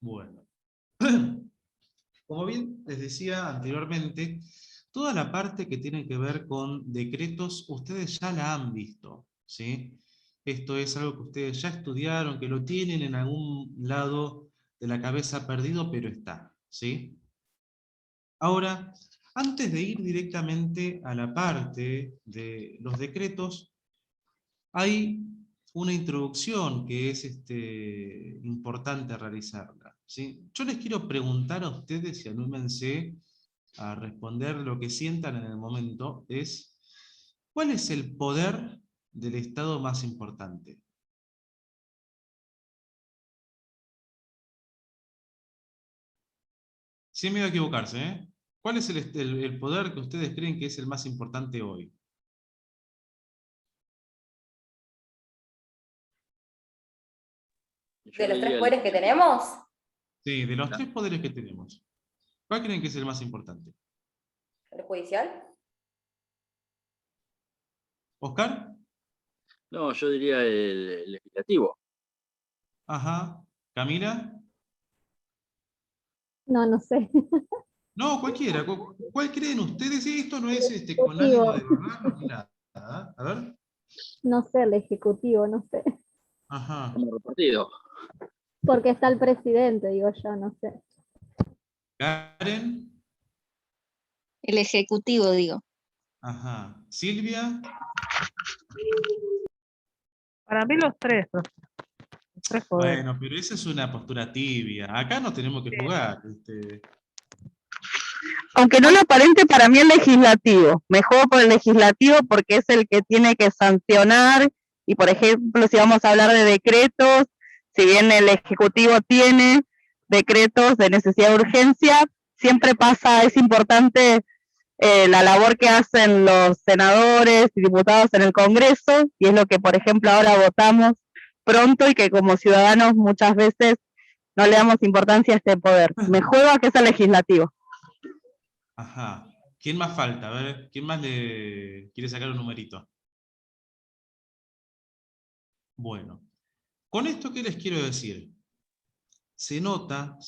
Bueno. Como bien les decía anteriormente, toda la parte que tiene que ver con decretos, ustedes ya la han visto, ¿sí? Esto es algo que ustedes ya estudiaron, que lo tienen en algún lado de la cabeza perdido, pero está, ¿sí? Ahora, antes de ir directamente a la parte de los decretos, hay una introducción que es importante realizarla, ¿sí? Yo les quiero preguntar a ustedes, y anímense a responder lo que sientan en el momento, es ¿cuál es el poder del Estado más importante? Sin miedo a equivocarse, ¿eh? ¿Cuál es el poder que ustedes creen que es el más importante hoy? ¿De Yo los tres diría el poderes que legislativo. tenemos? Sí, de los ¿No? tres poderes que tenemos, ¿cuál creen que es el más importante? ¿El judicial? ¿Oscar? No, yo diría el legislativo. Ajá. ¿Camila? No, no sé. No, cualquiera. ¿Cuál creen ustedes? Esto no es con ánimo de Ejecutivo. errarnos ni nada. ¿Ah? A ver. No sé, el ejecutivo, no sé. Ajá. Como repartido. Porque está el presidente, digo yo, no sé. Karen. El ejecutivo, digo. Ajá. Silvia. Para mí los tres poderes. Bueno, pero esa es una postura tibia. Acá no tenemos que Sí. jugar. Aunque no lo aparente, para mí el legislativo. Me juego por el legislativo porque es el que tiene que sancionar. Y por ejemplo, si vamos a hablar de decretos, si bien el ejecutivo tiene decretos de necesidad de urgencia, siempre pasa, es importante la labor que hacen los senadores y diputados en el Congreso, y es lo que, por ejemplo, ahora votamos pronto y que como ciudadanos muchas veces no le damos importancia a este poder. Me juego a que es el legislativo. Ajá. ¿Quién más falta? A ver, ¿quién más le quiere sacar un numerito? Bueno. Con esto, ¿qué les quiero decir? Se nota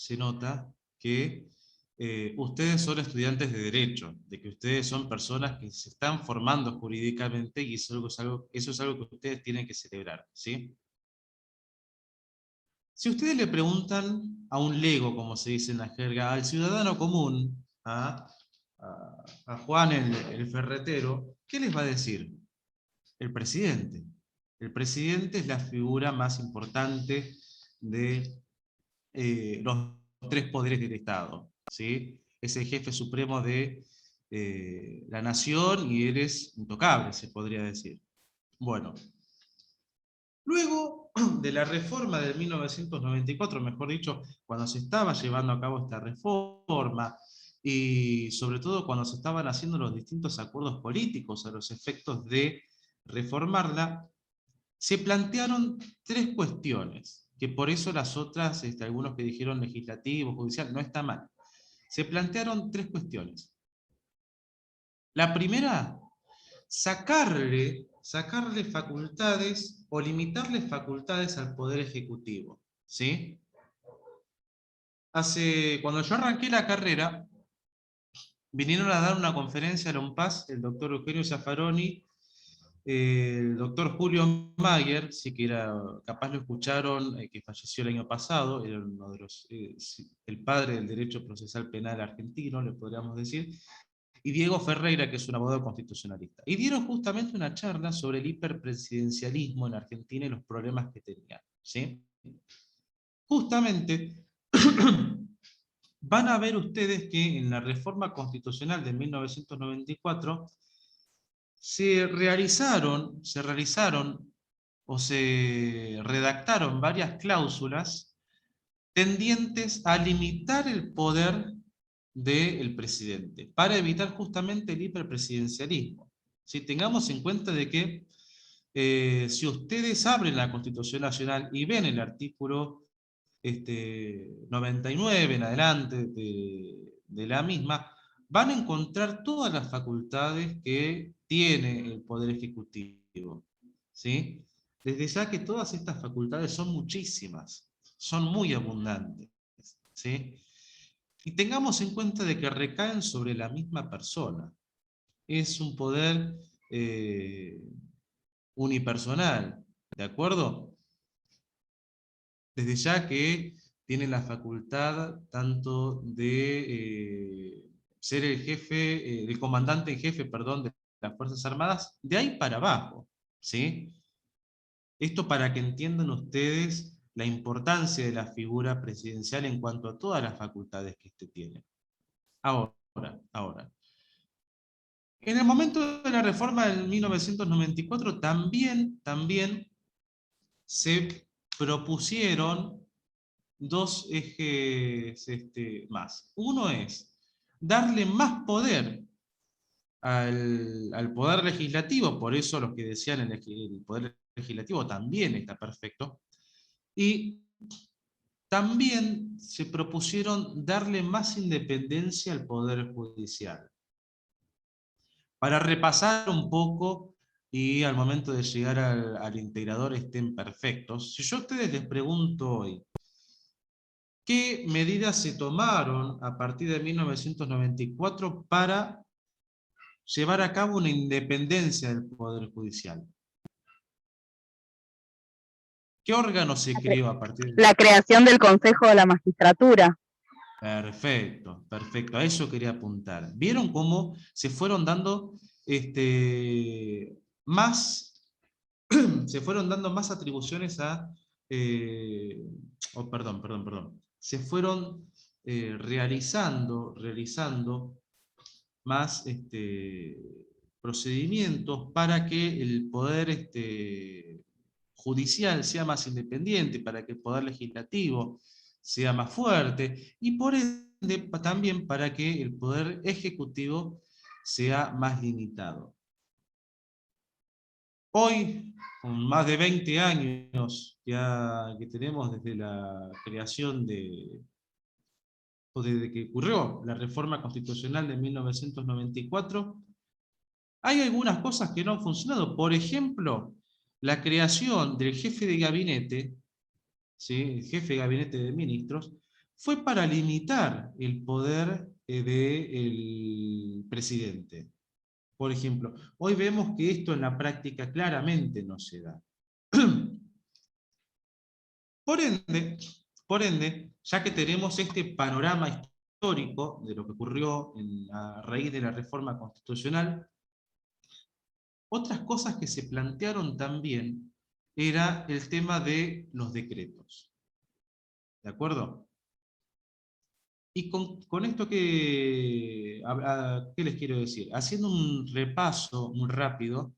que ustedes son estudiantes de Derecho, de que ustedes son personas que se están formando jurídicamente y eso es algo que ustedes tienen que celebrar, ¿sí? Si ustedes le preguntan a un lego, como se dice en la jerga, al ciudadano común, a Juan el ferretero, ¿qué les va a decir? El presidente. El presidente es la figura más importante de los tres poderes del Estado, ¿sí? Es el jefe supremo de la nación y eres intocable, se podría decir. Bueno, luego de la reforma de 1994, mejor dicho, cuando se estaba llevando a cabo esta reforma, y sobre todo cuando se estaban haciendo los distintos acuerdos políticos a los efectos de reformarla, se plantearon tres cuestiones, que por eso las otras, algunos que dijeron legislativo, judicial, no está mal. Se plantearon tres cuestiones. La primera, sacarle facultades o limitarle facultades al Poder Ejecutivo, ¿sí? Cuando yo arranqué la carrera, vinieron a dar una conferencia a la UNPAS, el doctor Eugenio Zaffaroni, el doctor Julio Mayer, sí que era, capaz lo escucharon, que falleció el año pasado, era uno de el padre del derecho procesal penal argentino, le podríamos decir, y Diego Ferreira, que es un abogado constitucionalista. Y dieron justamente una charla sobre el hiperpresidencialismo en Argentina y los problemas que tenía, ¿sí? Justamente van a ver ustedes que en la reforma constitucional de 1994 se realizaron o se redactaron varias cláusulas tendientes a limitar el poder del presidente, para evitar justamente el hiperpresidencialismo. Si tengamos en cuenta de que si ustedes abren la Constitución Nacional y ven el artículo 99 en adelante de la misma, van a encontrar todas las facultades que tiene el Poder Ejecutivo, ¿sí? Desde ya que todas estas facultades son muchísimas, son muy abundantes. ¿sí? Y tengamos en cuenta de que recaen sobre la misma persona. Es un poder unipersonal, ¿de acuerdo? Desde ya que tiene la facultad tanto de ser el jefe, el comandante en jefe, perdón, de las Fuerzas Armadas, de ahí para abajo, ¿sí? Esto para que entiendan ustedes la importancia de la figura presidencial en cuanto a todas las facultades que éste tiene. Ahora. En el momento de la reforma del 1994 también se propusieron dos ejes más. Uno es darle más poder al poder legislativo, por eso los que decían el poder legislativo también está perfecto, y también se propusieron darle más independencia al poder judicial. Para repasar un poco y al momento de llegar al integrador estén perfectos, si yo a ustedes les pregunto hoy, ¿qué medidas se tomaron a partir de 1994 para llevar a cabo una independencia del Poder Judicial? ¿Qué órgano se creó a partir de...? La creación del Consejo de la Magistratura. Perfecto, a eso quería apuntar. ¿Vieron cómo se fueron dando más atribuciones a... perdón. Se fueron realizando más procedimientos para que el poder judicial sea más independiente, para que el poder legislativo sea más fuerte, y por ende también para que el poder ejecutivo sea más limitado. Hoy, con más de 20 años que tenemos desde la creación o desde que ocurrió la reforma constitucional de 1994, hay algunas cosas que no han funcionado. Por ejemplo, la creación del jefe de gabinete, ¿sí? El jefe de gabinete de ministros, fue para limitar el poder del presidente. Por ejemplo, hoy vemos que esto en la práctica claramente no se da. Por ende, ya que tenemos este panorama histórico de lo que ocurrió a raíz de la reforma constitucional, otras cosas que se plantearon también era el tema de los decretos. ¿De acuerdo? Y con esto ¿qué les quiero decir? Haciendo un repaso muy rápido,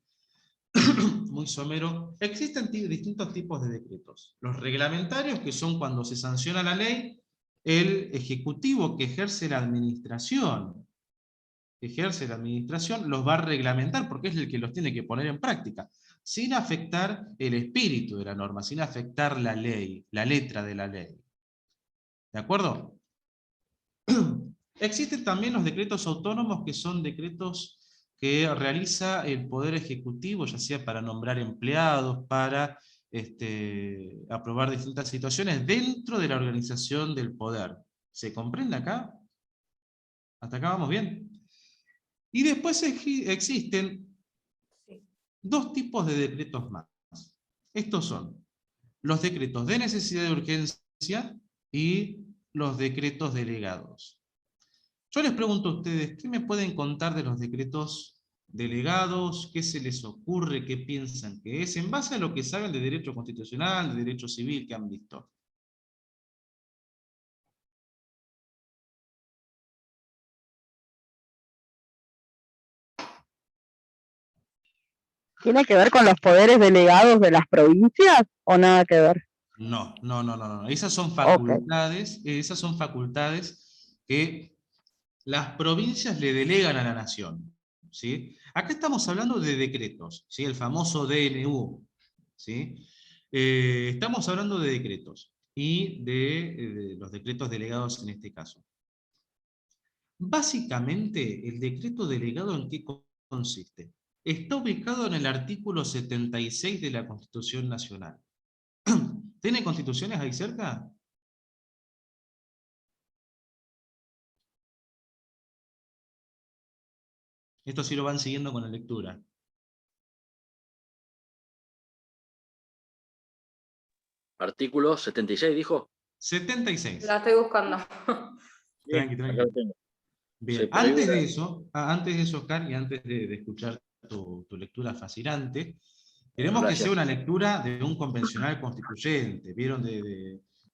muy somero, existen distintos tipos de decretos. Los reglamentarios, que son cuando se sanciona la ley, el ejecutivo que ejerce la administración, los va a reglamentar porque es el que los tiene que poner en práctica, sin afectar el espíritu de la norma, sin afectar la ley, la letra de la ley. ¿De acuerdo? Existen también los decretos autónomos, que son decretos que realiza el Poder Ejecutivo, ya sea para nombrar empleados, para aprobar distintas situaciones dentro de la organización del poder. ¿Se comprende acá? ¿Hasta acá vamos bien? Y después existen dos tipos de decretos más. Estos son los decretos de necesidad de urgencia y los decretos delegados. Yo les pregunto a ustedes, ¿qué me pueden contar de los decretos delegados? ¿Qué se les ocurre? ¿Qué piensan que es? En base a lo que saben de derecho constitucional, de derecho civil que han visto. ¿Tiene que ver con los poderes delegados de las provincias o nada que ver? No. Esas son facultades, esas son facultades que las provincias le delegan a la nación, ¿sí? Acá estamos hablando de decretos, ¿sí? El famoso DNU, ¿sí? Estamos hablando de decretos y de los decretos delegados en este caso. Básicamente, el decreto delegado, ¿en qué consiste? Está ubicado en el artículo 76 de la Constitución Nacional. ¿Tiene constituciones ahí cerca? Esto sí lo van siguiendo con la lectura. Artículo 76, dijo. 76. La estoy buscando. Bien, Tranqui, acá tranqui. lo tengo. Bien, Sí, por ahí antes de eso, Oscar, y antes de escuchar tu lectura fascinante, queremos que gracias. sea una lectura de un convencional constituyente, ¿vieron?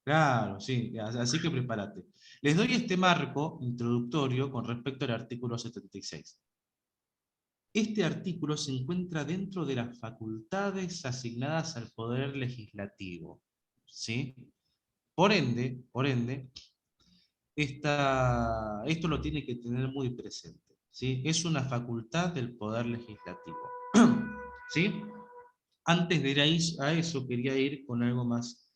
Claro, sí, así que prepárate. Les doy este marco introductorio con respecto al artículo 76. Este artículo se encuentra dentro de las facultades asignadas al Poder Legislativo, ¿sí? Por ende, esto lo tiene que tener muy presente, ¿sí? Es una facultad del Poder Legislativo, ¿sí? Antes de ir a eso, quería ir con algo más,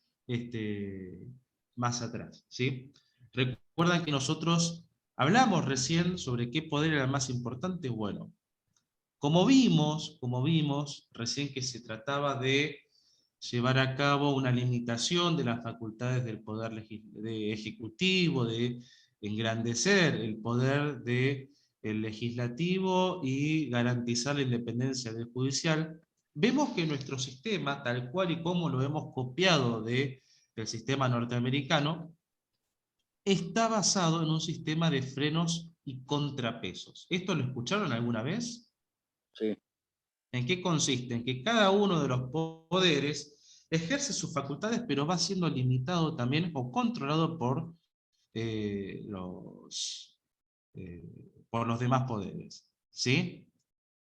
más atrás, ¿sí? Recuerdan que nosotros hablamos recién sobre qué poder era el más importante. Bueno, como vimos recién que se trataba de llevar a cabo una limitación de las facultades del poder ejecutivo, de engrandecer el poder del legislativo y garantizar la independencia del judicial, vemos que nuestro sistema, tal cual y como lo hemos copiado del sistema norteamericano, está basado en un sistema de frenos y contrapesos. ¿Esto lo escucharon alguna vez? Sí. ¿En qué consiste? En que cada uno de los poderes ejerce sus facultades, pero va siendo limitado también o controlado los, por los demás poderes, ¿sí?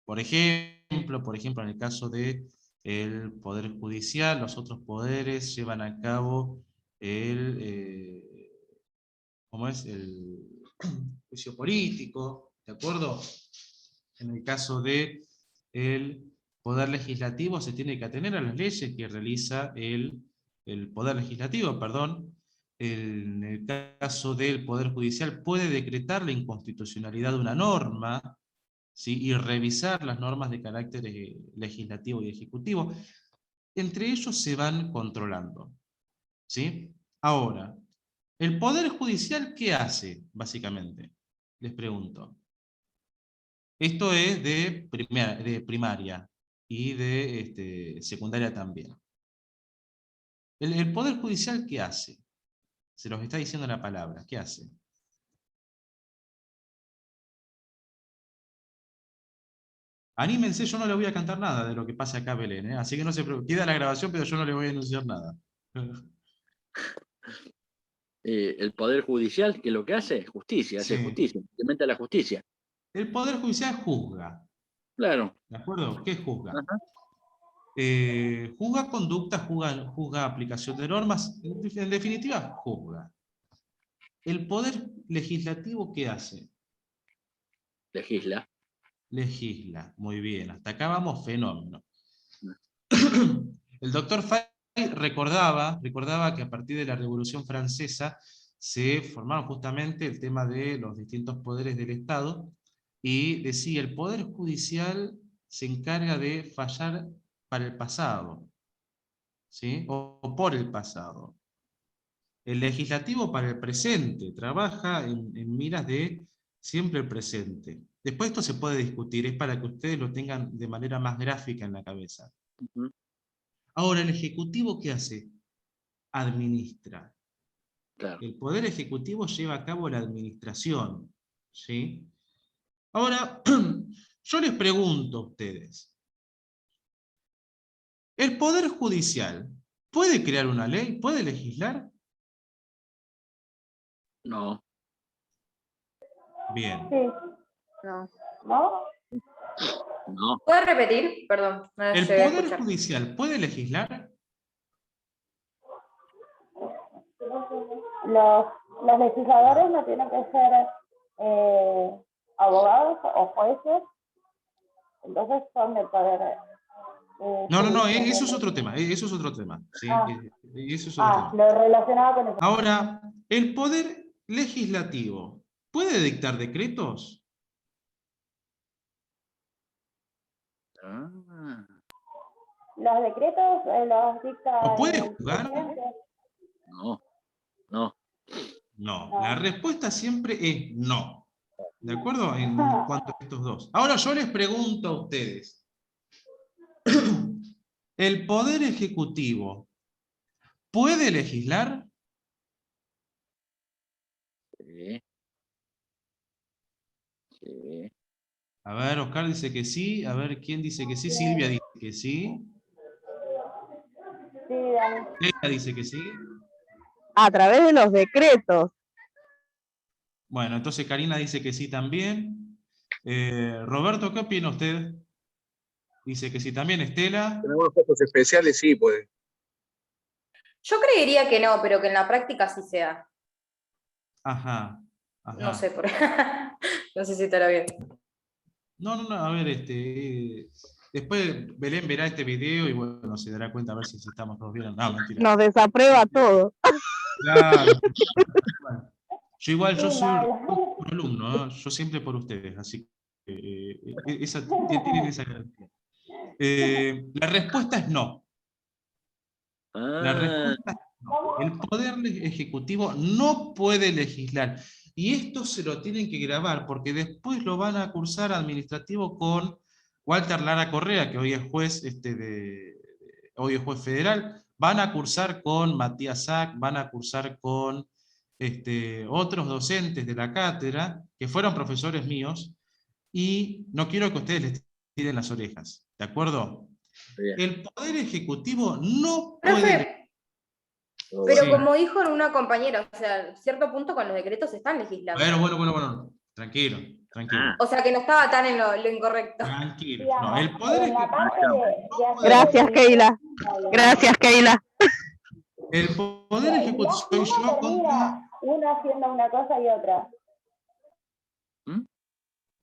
Por ejemplo, en el caso del Poder Judicial, los otros poderes llevan a cabo ¿cómo es? El juicio político, ¿de acuerdo? En el caso del Poder Legislativo se tiene que atener a las leyes que realiza el Poder Legislativo, perdón. En el caso del Poder Judicial puede decretar la inconstitucionalidad de una norma, ¿sí? Y revisar las normas de carácter legislativo y ejecutivo. Entre ellos se van controlando, ¿sí? Ahora, ¿el Poder Judicial qué hace, básicamente? Les pregunto. Esto es de primaria y de secundaria también. ¿El Poder Judicial qué hace? Se los está diciendo la palabra. ¿Qué hace? Anímense, yo no le voy a cantar nada de lo que pasa acá a Belén, ¿eh? Así que no se preocupen. Queda la grabación, pero yo no le voy a anunciar nada. El Poder Judicial, ¿qué es lo que hace? Justicia, hace Sí. justicia, implementa la justicia. El Poder Judicial juzga. Claro. ¿De acuerdo? ¿Qué juzga? Ajá. Juzga conducta, juzga aplicación de normas, en definitiva, juzga. ¿El Poder Legislativo qué hace? Legisla. Legisla, muy bien, hasta acá vamos fenómeno. El doctor Fay recordaba que a partir de la Revolución Francesa se formaron justamente el tema de los distintos poderes del Estado, y decía, el Poder Judicial se encarga de fallar para el pasado, ¿sí? O por el pasado. El legislativo para el presente, trabaja en miras de siempre el presente. Después esto se puede discutir, es para que ustedes lo tengan de manera más gráfica en la cabeza. Uh-huh. Ahora, ¿el Ejecutivo qué hace? Administra. Claro. El Poder Ejecutivo lleva a cabo la administración, ¿sí? Ahora, yo les pregunto a ustedes, ¿el Poder Judicial puede crear una ley? ¿Puede legislar? No. Bien. Sí. No. ¿No? No. ¿Puedes repetir? Perdón, no ¿El llegué a Poder escuchar. Judicial puede legislar? Los legisladores no tienen que ser abogados o jueces, entonces son de poder. No, eso es otro tema, eso es otro tema. ¿Sí? Eso es otro tema. Lo relacionado con eso. Ahora, ¿el Poder Legislativo puede dictar decretos? Ah. Los decretos los dicta ¿O puede el juzgar? presidente. No. No. No, la respuesta siempre es no. ¿De acuerdo? En cuanto a estos dos. Ahora yo les pregunto a ustedes. ¿El Poder Ejecutivo puede legislar? Sí. Sí. A ver, Oscar dice que sí. A ver, ¿quién dice que sí? Silvia dice que sí. Sí, Dani. Leila dice que sí. A través de los decretos. Bueno, entonces Karina dice que sí también. Roberto, ¿qué opina usted? Dice que sí también. Estela. En algunos casos especiales sí puede. Yo creería que no, pero que en la práctica sí sea. Ajá. No sé, no sé si estará bien. No, a ver, después Belén verá este video y bueno, se dará cuenta a ver si estamos todos bien. No, mentira. Nos desaprueba todo. Claro. Bueno, yo Sí, soy mal. un alumno, ¿no? Yo siempre por ustedes, así que tienen esa garantía. La respuesta es no. La Ah, respuesta es no. El Poder Ejecutivo no puede legislar. Y esto se lo tienen que grabar, porque después lo van a cursar administrativo con Walter Lara Correa, que hoy es juez, hoy es juez federal. Van a cursar con Matías Sack, van a cursar con otros docentes de la cátedra, que fueron profesores míos, y no quiero que ustedes les tiren las orejas, ¿de acuerdo? bien. El Poder Ejecutivo no puede... Profe, Todo pero Sí. como dijo una compañera, o sea, cierto punto con los decretos se están legislando. Bueno. Tranquilo. Ah. O sea que no estaba tan en lo incorrecto. Tranquilo. Digamos, No, el Poder en la Ejecutivo... parte de hacer Gracias, la Keila. revisión, Gracias, Keila. El Poder Ejecutivo soy no yo contra... termina uno haciendo una cosa y otra.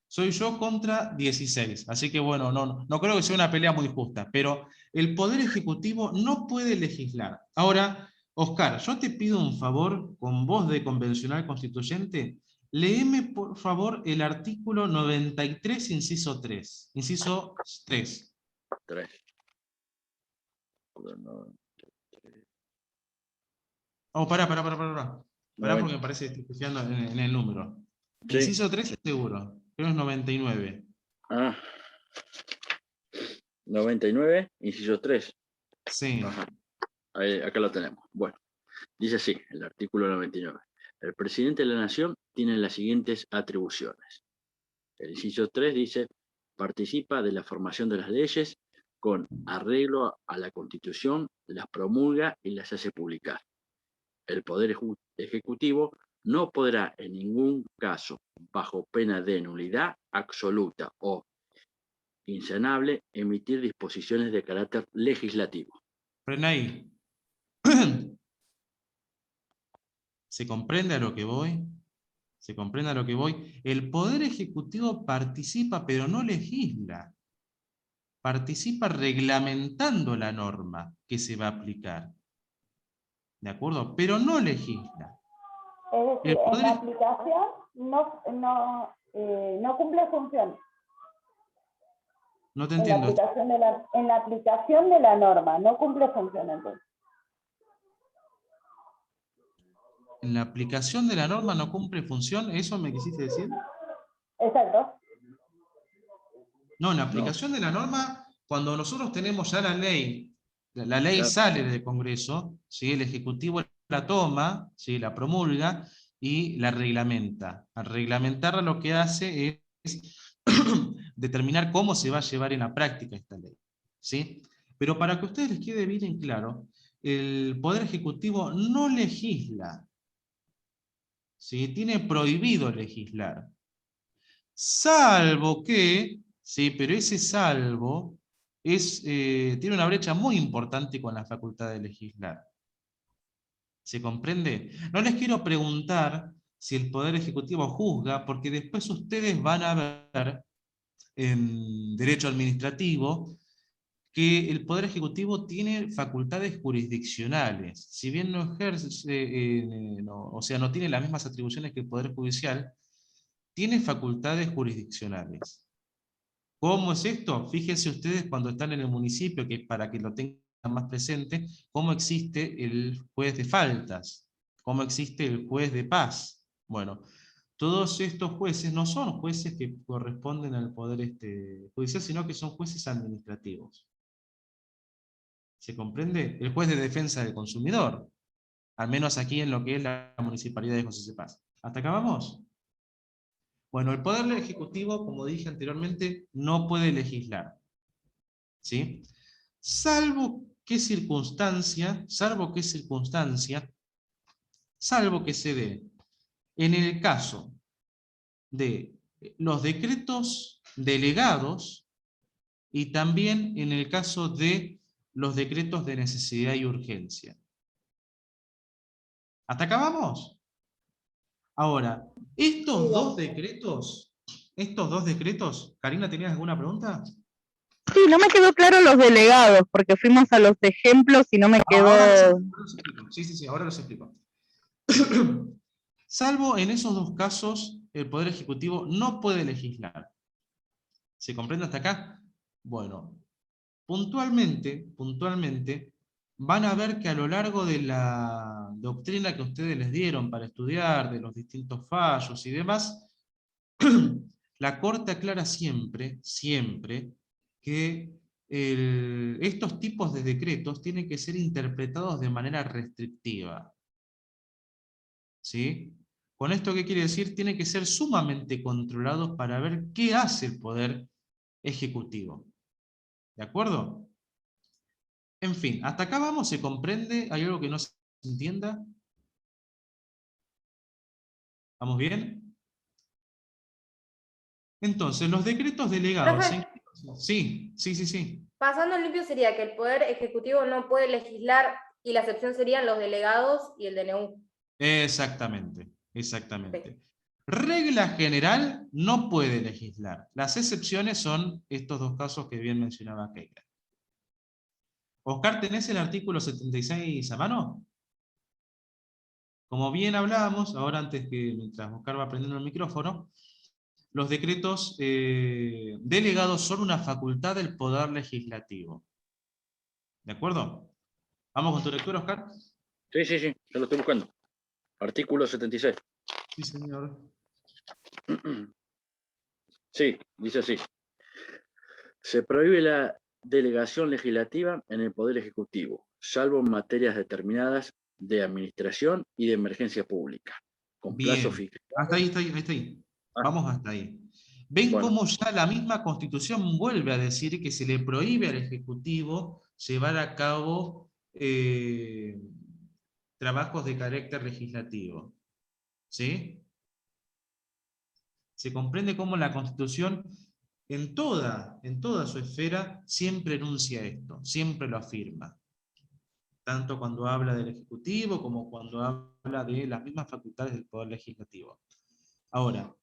Soy yo contra 16. Así que bueno, no creo que sea una pelea muy justa, pero el Poder Ejecutivo no puede legislar. Ahora, Oscar, yo te pido un favor, con voz de convencional constituyente, léeme por favor el artículo 93, inciso 3. Inciso 3. 3. No, Oh, pará, porque me parece que estoy confiando en el número. Sí. Inciso 3 es seguro, creo que es 99. Ah. 99, inciso 3. Sí. Ajá. Ahí, acá lo tenemos. Bueno, dice así, el artículo 99. El presidente de la Nación tiene las siguientes atribuciones. El inciso 3 dice, participa de la formación de las leyes con arreglo a la Constitución, las promulga y las hace publicar. El Poder Ejecutivo no podrá en ningún caso, bajo pena de nulidad absoluta o insanable, emitir disposiciones de carácter legislativo. Frena ahí. ¿Se comprende a lo que voy? ¿Se comprende a lo que voy? El Poder Ejecutivo participa, pero no legisla. Participa reglamentando la norma que se va a aplicar. ¿De acuerdo? Pero no legisla. Es decir, El en Poder la aplicación no cumple función. No te En la entiendo. aplicación de la norma no cumple función entonces. En la aplicación de la norma no cumple función, ¿eso me quisiste decir? Exacto. No, en la aplicación de la norma, cuando nosotros tenemos ya la ley Claro. sale del Congreso, ¿sí? El Ejecutivo la toma, ¿sí? La promulga y la reglamenta. Al reglamentarla lo que hace es determinar cómo se va a llevar en la práctica esta ley, ¿sí? Pero para que a ustedes les quede bien en claro, el Poder Ejecutivo no legisla, ¿sí? Tiene prohibido legislar. Salvo que, sí, pero ese salvo tiene una brecha muy importante con la facultad de legislar. ¿Se comprende? No les quiero preguntar si el Poder Ejecutivo juzga, porque después ustedes van a ver en derecho administrativo que el Poder Ejecutivo tiene facultades jurisdiccionales. Si bien no ejerce, o sea, no tiene las mismas atribuciones que el Poder Judicial, tiene facultades jurisdiccionales. ¿Cómo es esto? Fíjense ustedes cuando están en el municipio, que para que lo tengan más presente, cómo existe el juez de faltas, cómo existe el juez de paz. Bueno, todos estos jueces no son jueces que corresponden al poder judicial, sino que son jueces administrativos. ¿Se comprende? El juez de defensa del consumidor, al menos aquí en lo que es la Municipalidad de José C. Paz. ¿Hasta acá vamos? Bueno, el Poder Ejecutivo, como dije anteriormente, no puede legislar, ¿sí? Salvo que se dé en el caso de los decretos delegados y también en el caso de los decretos de necesidad y urgencia. ¿Hasta acá vamos? Ahora, estos dos decretos, Karina, ¿tenías alguna pregunta? Sí, no me quedó claro los delegados, porque fuimos a los ejemplos y no me quedó... Ahora los explico. Sí, ahora los explico. Salvo en esos dos casos, el Poder Ejecutivo no puede legislar. ¿Se comprende hasta acá? Bueno, puntualmente, van a ver que a lo largo de la doctrina que ustedes les dieron para estudiar, de los distintos fallos y demás, la Corte aclara siempre que estos tipos de decretos tienen que ser interpretados de manera restrictiva. ¿Sí? ¿Con esto qué quiere decir? Tienen que ser sumamente controlados para ver qué hace el Poder Ejecutivo. ¿De acuerdo? En fin, hasta acá vamos, ¿se comprende? ¿Hay algo que no se entienda? ¿Vamos bien? Entonces, los decretos delegados... Profe. Sí. Pasando en limpio sería que el Poder Ejecutivo no puede legislar y la excepción serían los delegados y el DNU. Exactamente. Regla general, no puede legislar. Las excepciones son estos dos casos que bien mencionaba Keila. Oscar, ¿tenés el artículo 76 a mano? Como bien hablábamos, ahora mientras Oscar va prendiendo el micrófono, los decretos delegados son una facultad del Poder Legislativo. ¿De acuerdo? ¿Vamos con tu lectura, Oscar? Sí, yo lo estoy buscando. Artículo 76. Sí, señor. Sí, dice así. Se prohíbe la delegación legislativa en el Poder Ejecutivo, salvo en materias determinadas de administración y de emergencia pública, con plazo Bien. fijado. Hasta ahí. Vamos hasta ahí. ¿Ven cómo ya la misma Constitución vuelve a decir que se le prohíbe al Ejecutivo llevar a cabo trabajos de carácter legislativo? ¿Sí? Se comprende cómo la Constitución en toda su esfera siempre enuncia esto, siempre lo afirma. Tanto cuando habla del Ejecutivo como cuando habla de las mismas facultades del Poder Legislativo. Ahora,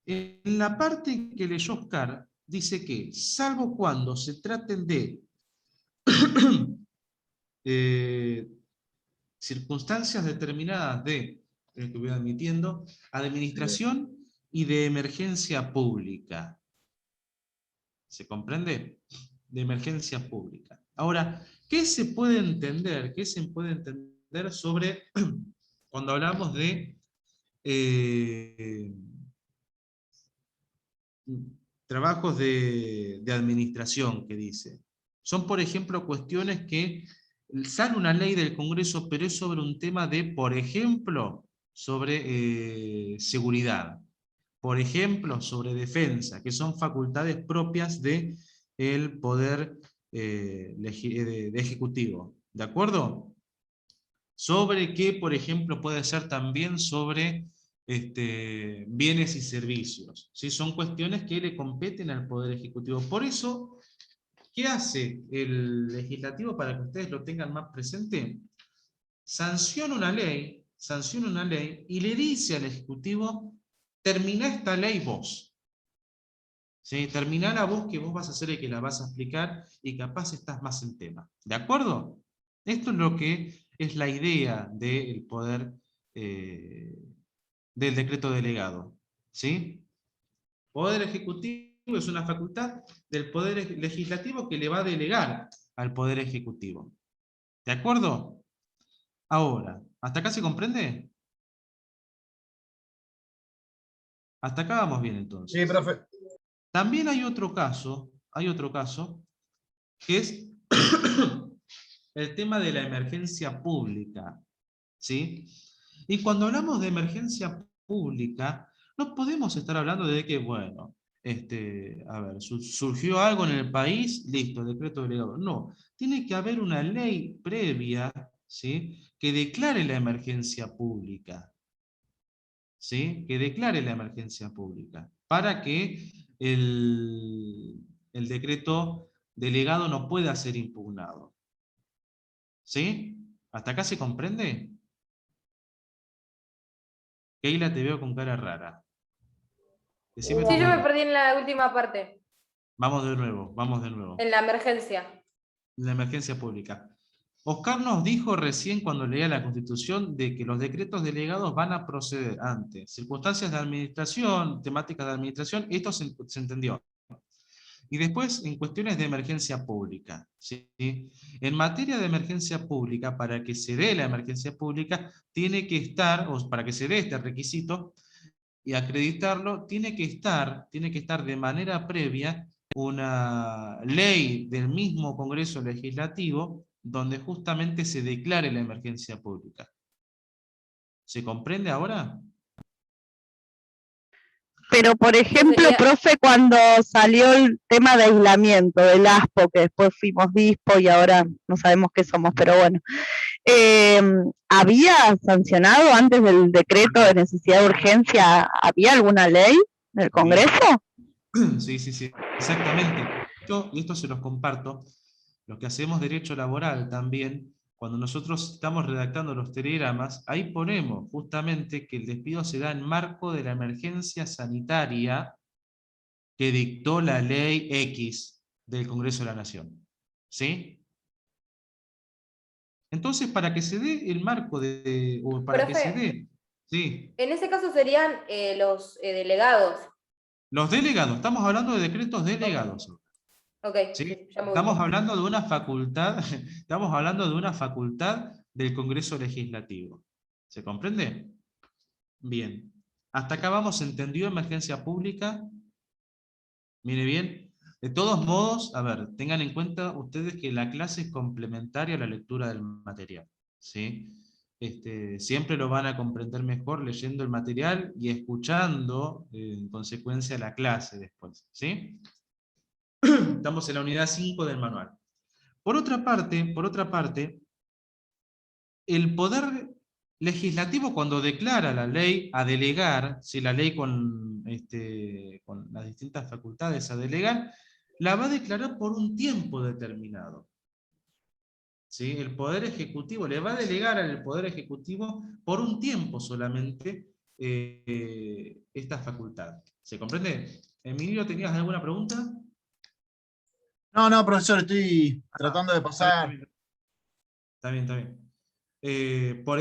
en la parte en que leyó Oscar, dice que, salvo cuando se traten de circunstancias determinadas de, el que voy admitiendo, administración y de emergencia pública. ¿Se comprende? De emergencia pública. Ahora, ¿qué se puede entender? ¿Qué se puede entender sobre cuando hablamos de trabajos de administración que dice? Son, por ejemplo, cuestiones que sale una ley del Congreso, pero es sobre un tema de, por ejemplo, sobre seguridad. Por ejemplo, sobre defensa, que son facultades propias del poder ejecutivo. ¿De acuerdo? Sobre qué, por ejemplo, puede ser también sobre bienes y servicios. ¿Sí? Son cuestiones que le competen al Poder Ejecutivo. Por eso, ¿qué hace el legislativo para que ustedes lo tengan más presente? Sanciona una ley y le dice al Ejecutivo: termina esta ley vos. ¿Sí? Terminala vos, que vos vas a ser el que la vas a explicar y capaz estás más en tema. ¿De acuerdo? Esto es lo que es la idea del poder del decreto delegado. ¿Sí? Poder Ejecutivo es una facultad del Poder Legislativo que le va a delegar al Poder Ejecutivo. ¿De acuerdo? Ahora, ¿hasta acá se comprende? Hasta acá vamos bien entonces. Sí, profe. También hay otro caso, que es el tema de la emergencia pública, ¿sí? Y cuando hablamos de emergencia pública, no podemos estar hablando de que, bueno, a ver, surgió algo en el país, listo, decreto delegado. No, tiene que haber una ley previa, ¿sí?, que declare la emergencia pública, ¿sí?, que declare la emergencia pública, para que el decreto delegado no pueda ser impugnado. ¿Sí? ¿Hasta acá se comprende? Keila, te veo con cara rara. Decime tu Sí, yo me duda. perdí en la última parte, Vamos de nuevo, vamos de nuevo. en la emergencia. La emergencia pública. Oscar nos dijo recién cuando leía la Constitución de que los decretos delegados van a proceder ante circunstancias de administración, temáticas de administración, esto se entendió. Y después, en cuestiones de emergencia pública, ¿sí? En materia de emergencia pública, para que se dé la emergencia pública, tiene que estar, o para que se dé este requisito y acreditarlo, tiene que estar de manera previa una ley del mismo Congreso Legislativo donde justamente se declare la emergencia pública. ¿Se comprende ahora? Pero, por ejemplo, sería- profe, cuando salió el tema de aislamiento del ASPO, que después fuimos DISPO y ahora no sabemos qué somos, pero bueno, ¿había sancionado antes del decreto de necesidad de urgencia, había alguna ley del Congreso? Sí, sí, sí, exactamente. Y esto se los comparto. Los que hacemos derecho laboral también, cuando nosotros estamos redactando los telegramas, ahí ponemos justamente que el despido se da en marco de la emergencia sanitaria que dictó la ley X del Congreso de la Nación. ¿Sí? Entonces, para que se dé el marco o para que se Profe, dé, sí, en ese caso serían los delegados. los delegados, estamos hablando de decretos delegados. Ok, ¿Sí? ya me Estamos ubiqué. hablando de una facultad, estamos hablando de una facultad del Congreso Legislativo. ¿Se comprende? Bien. Hasta acá vamos, ¿entendió emergencia pública? Mire bien. De todos modos, a ver, tengan en cuenta ustedes que la clase es complementaria a la lectura del material. ¿Sí? Siempre lo van a comprender mejor leyendo el material y escuchando en consecuencia la clase después. ¿Sí? Estamos en la unidad 5 del manual. Por otra parte, el poder legislativo cuando declara la ley a delegar, si la ley con las distintas facultades a delegar, la va a declarar por un tiempo determinado. ¿Sí? El Poder Ejecutivo le va a delegar al Poder Ejecutivo por un tiempo solamente esta facultad. ¿Se comprende? Emilio, ¿tenías alguna pregunta? No, profesor, estoy tratando de pasar. Está bien, está bien. Por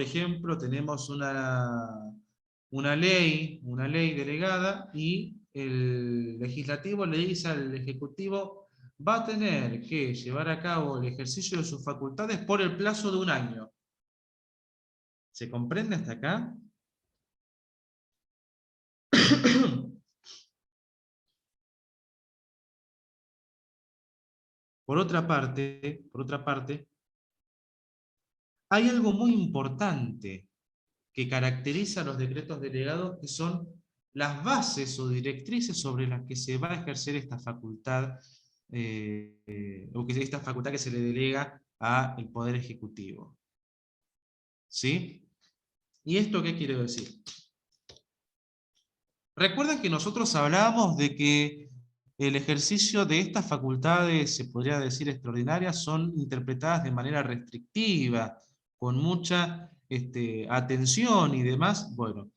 ejemplo, tenemos una ley delegada y el legislativo le dice al ejecutivo va a tener que llevar a cabo el ejercicio de sus facultades por el plazo de un año. ¿Se comprende hasta acá? Por otra parte, hay algo muy importante que caracteriza a los decretos delegados, que son las bases o directrices sobre las que se va a ejercer esta facultad, o que esta facultad que se le delega al Poder Ejecutivo. ¿Sí? ¿Y esto qué quiere decir? Recuerden que nosotros hablábamos de que el ejercicio de estas facultades, se podría decir extraordinarias, son interpretadas de manera restrictiva, con mucha atención y demás. Bueno,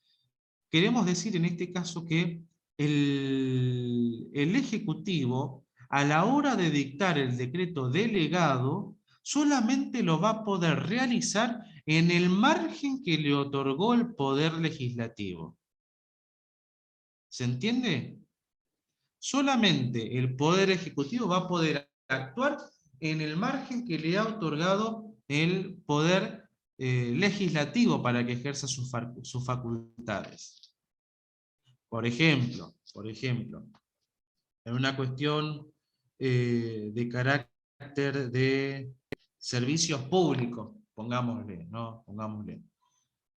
queremos decir en este caso que el Ejecutivo, a la hora de dictar el decreto delegado, solamente lo va a poder realizar en el margen que le otorgó el Poder Legislativo. ¿Se entiende? Solamente el Poder Ejecutivo va a poder actuar en el margen que le ha otorgado el Poder Legislativo para que ejerza sus facultades. Por ejemplo, en una cuestión de carácter de servicios públicos, pongámosle, ¿no? Pongámosle.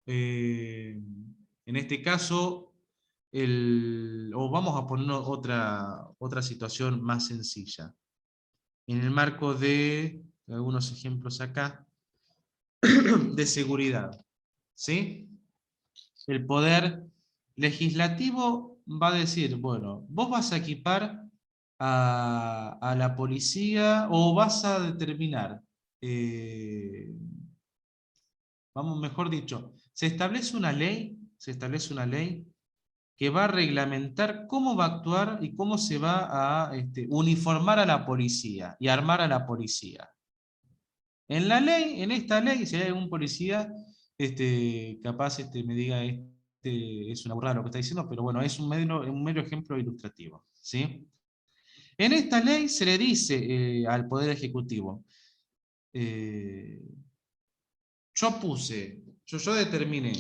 En este caso, o vamos a poner otra situación más sencilla. En el marco de algunos ejemplos acá, de seguridad, ¿sí? El poder legislativo va a decir, bueno, vos vas a equipar a la policía o vas a determinar, vamos, mejor dicho, se establece una ley que va a reglamentar cómo va a actuar y cómo se va a uniformar a la policía y armar a la policía. En esta ley, si hay algún policía, capaz me diga, es una burrada lo que está diciendo, pero bueno, es un mero ejemplo ilustrativo, ¿sí? En esta ley se le dice al Poder Ejecutivo, yo determiné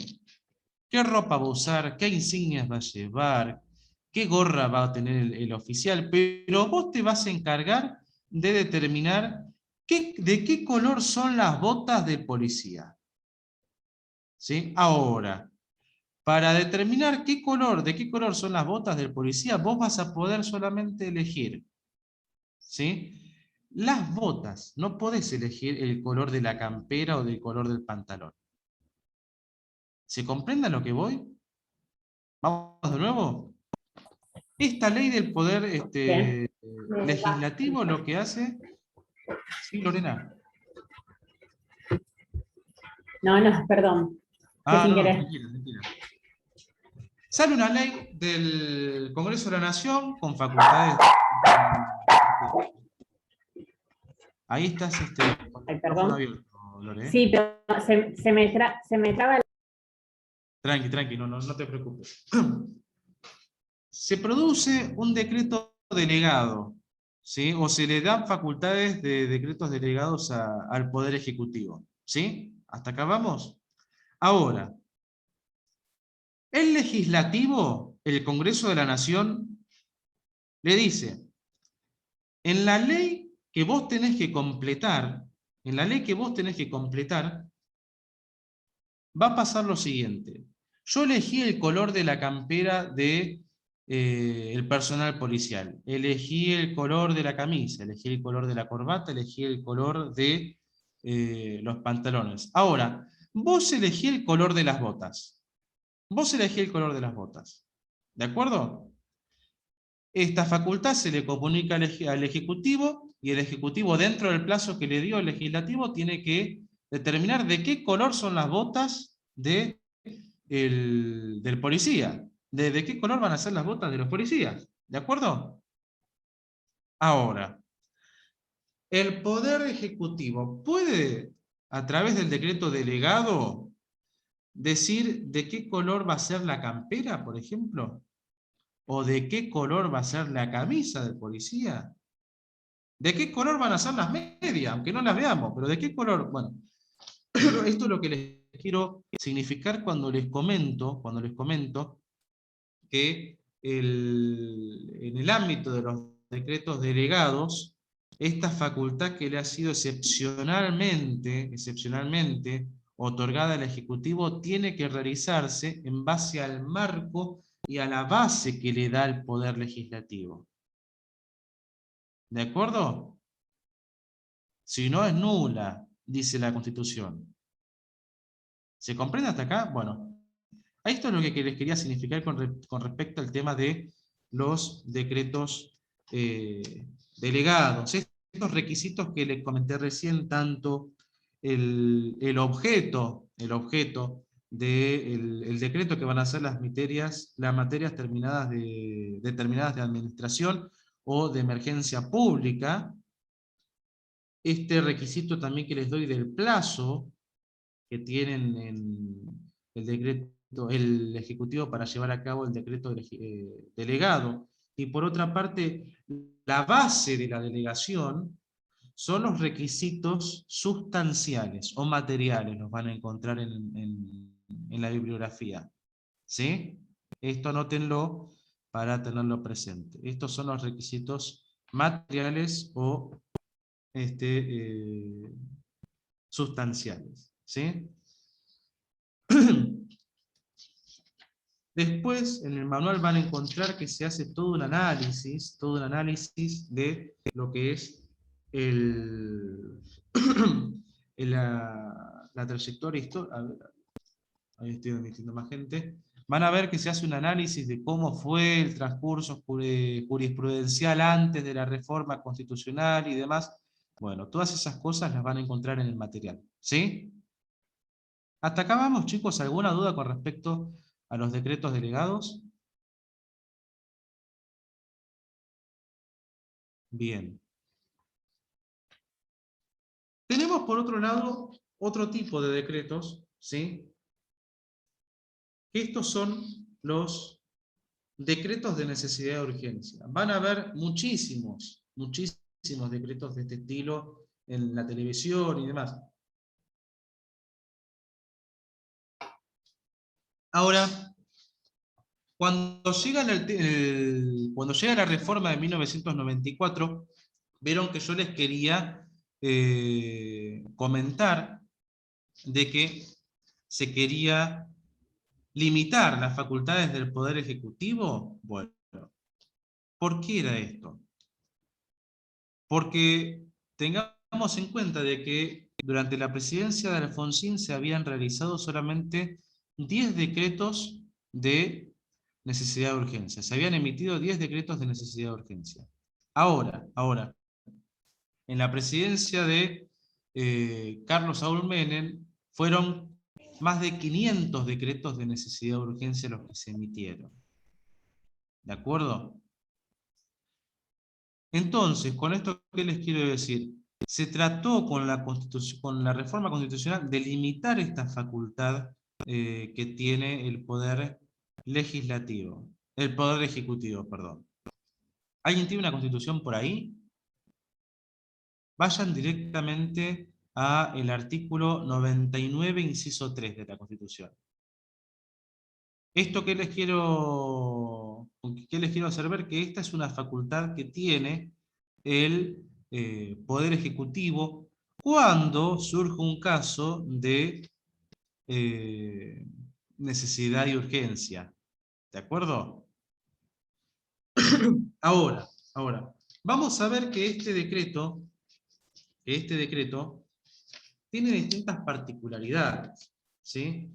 qué ropa va a usar, qué insignias va a llevar, qué gorra va a tener el oficial, pero vos te vas a encargar de determinar de qué color son las botas del policía. ¿Sí? Ahora, para determinar de qué color son las botas del policía, vos vas a poder solamente elegir, ¿sí? Las botas, no podés elegir el color de la campera o del color del pantalón. ¿Se comprende a lo que voy? ¿Vamos de nuevo? Esta ley del poder legislativo lo que hace... Sí, Lorena. No, perdón. Ah, sin no, querer. tranquila. Sale una ley del Congreso de la Nación con facultades... Ahí estás, Ay, perdón. abierto, Lore. Sí, pero se me traba el... Tranqui, no te preocupes. Se produce un decreto delegado, ¿sí? O se le dan facultades de decretos delegados al Poder Ejecutivo, ¿sí? ¿Hasta acá vamos? Ahora, el legislativo, el Congreso de la Nación, le dice, en la ley que vos tenés que completar, va a pasar lo siguiente. Yo elegí el color de la campera de el personal policial, elegí el color de la camisa, elegí el color de la corbata, elegí el color de los pantalones. Ahora, vos elegí el color de las botas. ¿De acuerdo? Esta facultad se le comunica al Ejecutivo y el Ejecutivo, dentro del plazo que le dio el Legislativo, tiene que determinar de qué color son las botas del policía. De qué color van a ser las botas de los policías. ¿De acuerdo? Ahora, el Poder Ejecutivo puede, a través del decreto delegado, decir de qué color va a ser la campera, por ejemplo, o de qué color va a ser la camisa del policía, de qué color van a ser las medias, aunque no las veamos, pero de qué color. Bueno, esto es lo que les quiero significar cuando les comento que en el ámbito de los decretos delegados, esta facultad que le ha sido excepcionalmente otorgada al Ejecutivo tiene que realizarse en base al marco y a la base que le da el Poder Legislativo. ¿De acuerdo? Si no, es nula, dice la Constitución. ¿Se comprende hasta acá? Bueno, esto es lo que les quería significar con respecto al tema de los decretos delegados. Estos requisitos que les comenté recién, tanto el objeto del decreto que van a ser las materias determinadas de administración o de emergencia pública, este requisito también que les doy del plazo que tienen en el Ejecutivo para llevar a cabo el decreto delegado, y por otra parte, la base de la delegación son los requisitos sustanciales o materiales, los van a encontrar en la bibliografía. ¿Sí? Esto anótenlo para tenerlo presente. Estos son los requisitos materiales o sustanciales, ¿sí? Después, en el manual van a encontrar que se hace todo un análisis de lo que es la trayectoria histórica. Ahí estoy admitiendo más gente. Van a ver que se hace un análisis de cómo fue el transcurso jurisprudencial antes de la reforma constitucional y demás. Bueno, todas esas cosas las van a encontrar en el material, ¿sí? ¿Hasta acá vamos, chicos? ¿Alguna duda con respecto a los decretos delegados? Bien. Tenemos por otro lado otro tipo de decretos, ¿sí? Estos son los decretos de necesidad de urgencia. Van a haber muchísimos decretos de este estilo en la televisión y demás. Ahora, cuando llega la reforma de 1994, vieron que yo les quería comentar de que se quería limitar las facultades del Poder Ejecutivo. Bueno, ¿por qué era esto? Porque tengamos en cuenta de que durante la presidencia de Alfonsín se habían realizado solamente 10 decretos de necesidad de urgencia. Se habían emitido 10 decretos de necesidad de urgencia. Ahora, en la presidencia de Carlos Saúl Menem, fueron más de 500 decretos de necesidad de urgencia los que se emitieron. ¿De acuerdo? Entonces, con esto, ¿qué les quiero decir? Se trató con la reforma constitucional de limitar esta facultad que tiene el poder legislativo, el poder ejecutivo, perdón. ¿Alguien tiene una constitución por ahí? Vayan directamente al artículo 99, inciso 3 de la Constitución. Esto que les quiero hacer ver, que esta es una facultad que tiene el Poder Ejecutivo cuando surge un caso de necesidad y urgencia. ¿De acuerdo? Ahora, vamos a ver que este decreto tiene distintas particularidades, ¿sí?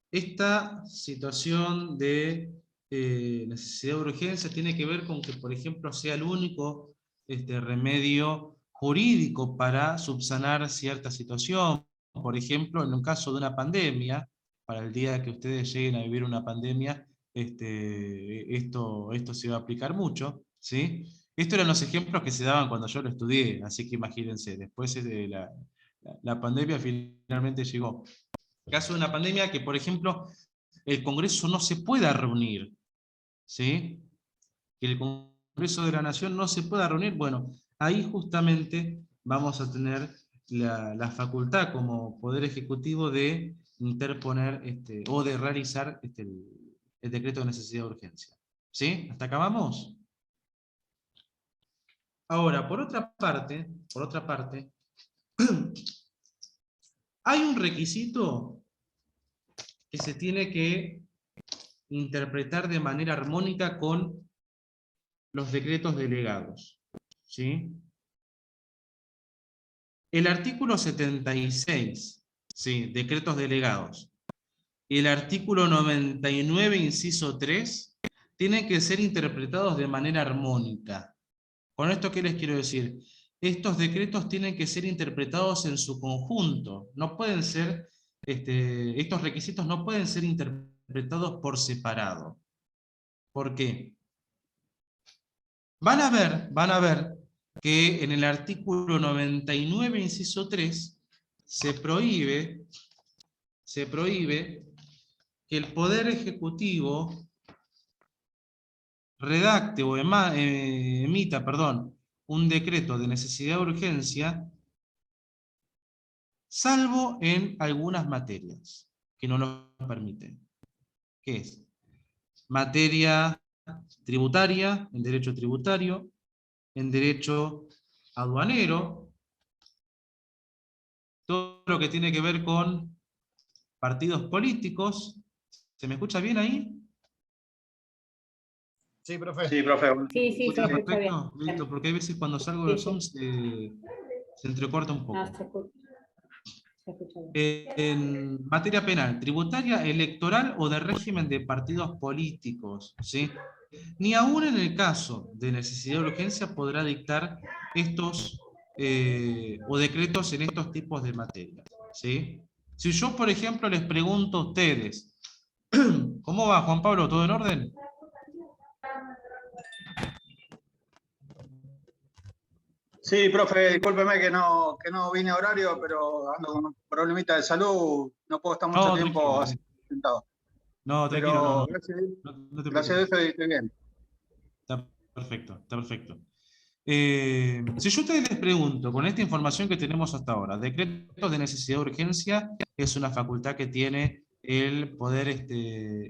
Esta situación de necesidad de urgencia tiene que ver con que, por ejemplo, sea el único remedio jurídico para subsanar cierta situación. Por ejemplo, en un caso de una pandemia, para el día que ustedes lleguen a vivir una pandemia, esto se va a aplicar mucho, ¿sí? Estos eran los ejemplos que se daban cuando yo lo estudié, así que imagínense, después la pandemia finalmente llegó. Caso de una pandemia que, por ejemplo, el Congreso no se pueda reunir, ¿sí? Que el Congreso de la Nación no se pueda reunir, bueno, ahí justamente vamos a tener la facultad como Poder Ejecutivo de interponer o de realizar el decreto de necesidad de urgencia. ¿Sí? ¿Hasta acá vamos? Ahora, por otra parte, hay un requisito que se tiene que interpretar de manera armónica con los decretos delegados, ¿sí? El artículo 76, ¿sí? Decretos delegados, y el artículo 99, inciso 3, tienen que ser interpretados de manera armónica. ¿Con esto qué les quiero decir? Estos decretos tienen que ser interpretados en su conjunto. No pueden ser, estos requisitos no pueden ser interpretados por separado. ¿Por qué? Van a ver que en el artículo 99, inciso 3, se prohíbe que el Poder Ejecutivo redacte o emita, un decreto de necesidad de urgencia, salvo en algunas materias que no lo permiten. ¿Qué es? materia tributaria, en derecho tributario, en derecho aduanero, todo lo que tiene que ver con partidos políticos. ¿Se me escucha bien ahí? Sí, profe. Sí, profe. Sí, sí, se escucha bien. Perfecto, listo, porque hay veces cuando salgo Sí, del sí. Zoom se entrecorta un poco. No, se escucha bien. En materia penal, tributaria, electoral o de régimen de partidos políticos, ¿sí? Ni aún en el caso de necesidad de urgencia podrá dictar estos o decretos en estos tipos de materias, ¿sí? Si yo, por ejemplo, les pregunto a ustedes, ¿cómo va, Juan Pablo? ¿Todo en orden? Sí, profe, discúlpeme que no vine a horario, pero ando con un problemita de salud, no puedo estar mucho No, tiempo tranquilo. sentado. No, tranquilo, Pero no te gracias a preocupes. eso estoy bien. Está perfecto, está perfecto. Si yo a ustedes les pregunto, con esta información que tenemos hasta ahora, decretos de necesidad de urgencia es una facultad que tiene el Poder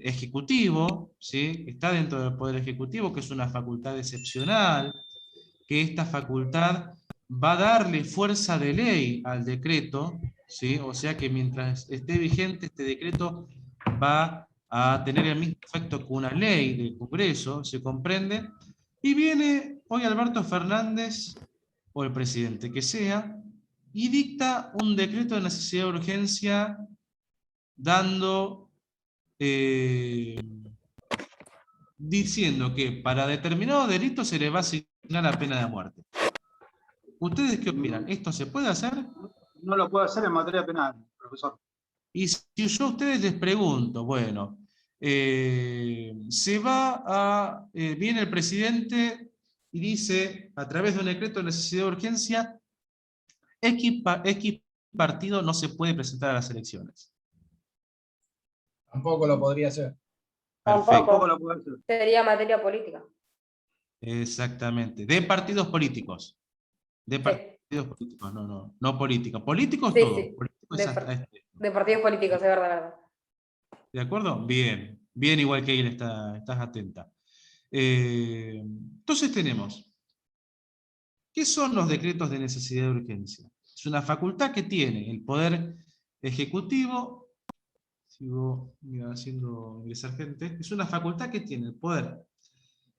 Ejecutivo, ¿sí? Está dentro del Poder Ejecutivo, que es una facultad excepcional, que esta facultad va a darle fuerza de ley al decreto, ¿sí? O sea que mientras esté vigente este decreto va a tener el mismo efecto que una ley del Congreso, ¿se comprende? Y viene hoy Alberto Fernández, o el presidente que sea, y dicta un decreto de necesidad de urgencia dando, diciendo que para determinado delito se le va a asignar la pena de muerte. ¿Ustedes qué opinan? ¿Esto se puede hacer? No lo puedo hacer en materia penal, profesor. Y si yo a ustedes les pregunto, bueno, viene el presidente y dice, a través de un decreto de necesidad de urgencia, X partido no se puede presentar a las elecciones. Tampoco lo podría hacer. Perfecto. Tampoco lo puedo hacer. Sería materia política. Exactamente. De partidos políticos. De Sí. partidos políticos, no políticos. Políticos Sí, todo. sí. Políticos es hasta este. De partidos políticos, es verdad. ¿De acuerdo? Bien. Bien, igual que ahí estás atenta. Entonces tenemos, ¿qué son los decretos de necesidad de urgencia? Es una facultad que tiene el Poder Ejecutivo, sigo haciendo ingresar gente, es una facultad que tiene el Poder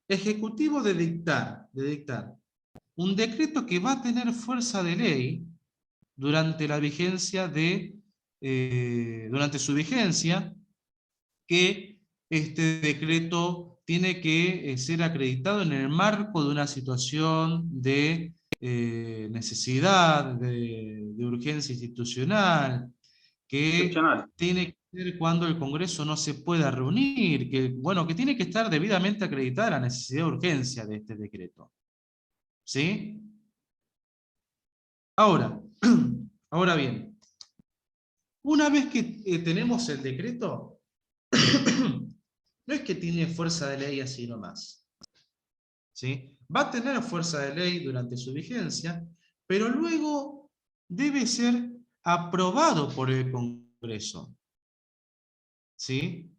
Ejecutivo de dictar un decreto que va a tener fuerza de ley durante la vigencia durante su vigencia, que este decreto tiene que ser acreditado en el marco de una situación de necesidad, de urgencia institucional, que tiene que ser cuando el Congreso no se pueda reunir, que tiene que estar debidamente acreditada la necesidad de urgencia de este decreto. ¿Sí? Ahora bien, una vez que tenemos el decreto, no es que tiene fuerza de ley así nomás. ¿Sí? Va a tener fuerza de ley durante su vigencia, pero luego debe ser aprobado por el Congreso. ¿Sí?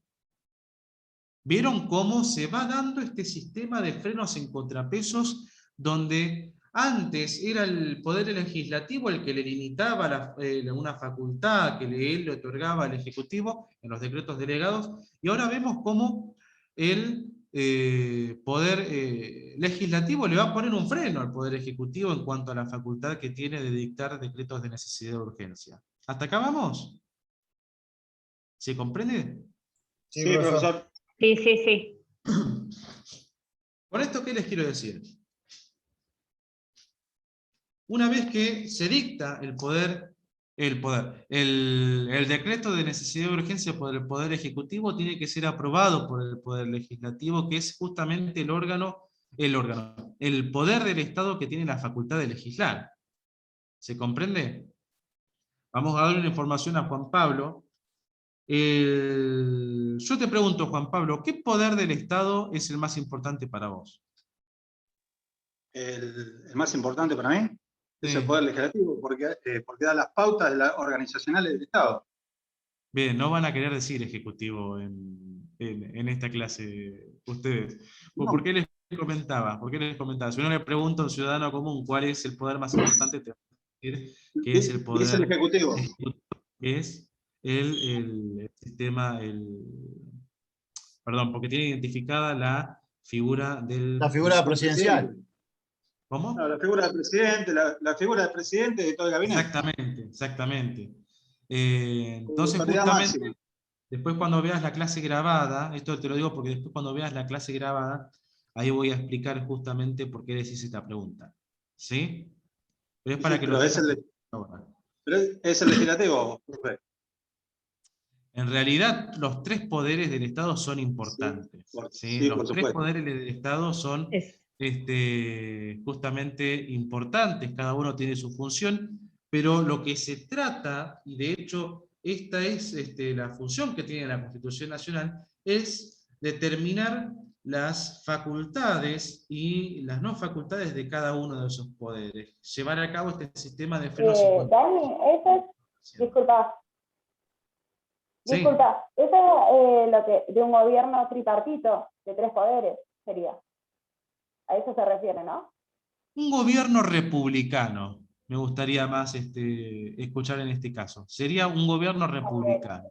¿Vieron cómo se va dando este sistema de frenos en contrapesos donde antes era el Poder Legislativo el que le limitaba una facultad que él le otorgaba al Ejecutivo en los decretos delegados, y ahora vemos cómo el Poder Legislativo le va a poner un freno al Poder Ejecutivo en cuanto a la facultad que tiene de dictar decretos de necesidad de urgencia. ¿Hasta acá vamos? ¿Se comprende? Sí, profesor. Sí, sí, sí. ¿Con esto qué les quiero decir? Una vez que se dicta el decreto de necesidad de urgencia por el Poder Ejecutivo, tiene que ser aprobado por el Poder Legislativo, que es justamente el poder del Estado que tiene la facultad de legislar. ¿Se comprende? Vamos a darle una información a Juan Pablo. Yo te pregunto, Juan Pablo, ¿qué poder del Estado es el más importante para vos? El más importante para mí es Sí. el Poder Legislativo, porque da las pautas organizacionales del Estado. Bien, no van a querer decir ejecutivo en en esta clase ustedes. No. ¿Por qué les comentaba? ¿Por qué les comentaba? Si uno le pregunta a un ciudadano común cuál es el poder más importante, te va a decir que es el Es el poder Ejecutivo. que es el sistema, perdón, porque tiene identificada la figura del... La figura presidencial. ¿Cómo? No, la figura del presidente, la figura del presidente de todo el gabinete. Exactamente, exactamente. Entonces, Autoridad justamente, máxima. después cuando veas la clase grabada, esto te lo digo porque después cuando veas la clase grabada, ahí voy a explicar justamente por qué decís esta pregunta. ¿Sí? Pero es para Sí, que pero lo es tengas el, ahora. pero es el legislativo, profe. En realidad, los tres poderes del Estado son importantes. ¿sí? Sí, Los por tres supuesto. poderes del Estado son justamente importantes, cada uno tiene su función, pero lo que se trata, y de hecho esta es la función que tiene la Constitución Nacional, es determinar las facultades y las no facultades de cada uno de esos poderes. Llevar a cabo este sistema de frenos y controles. Dani, eso es, disculpa, Sí. disculpa, eso es lo que de un gobierno tripartito, de 3 poderes, sería. A eso se refiere, ¿no? Un gobierno republicano, me gustaría más escuchar en este caso. Sería un gobierno republicano.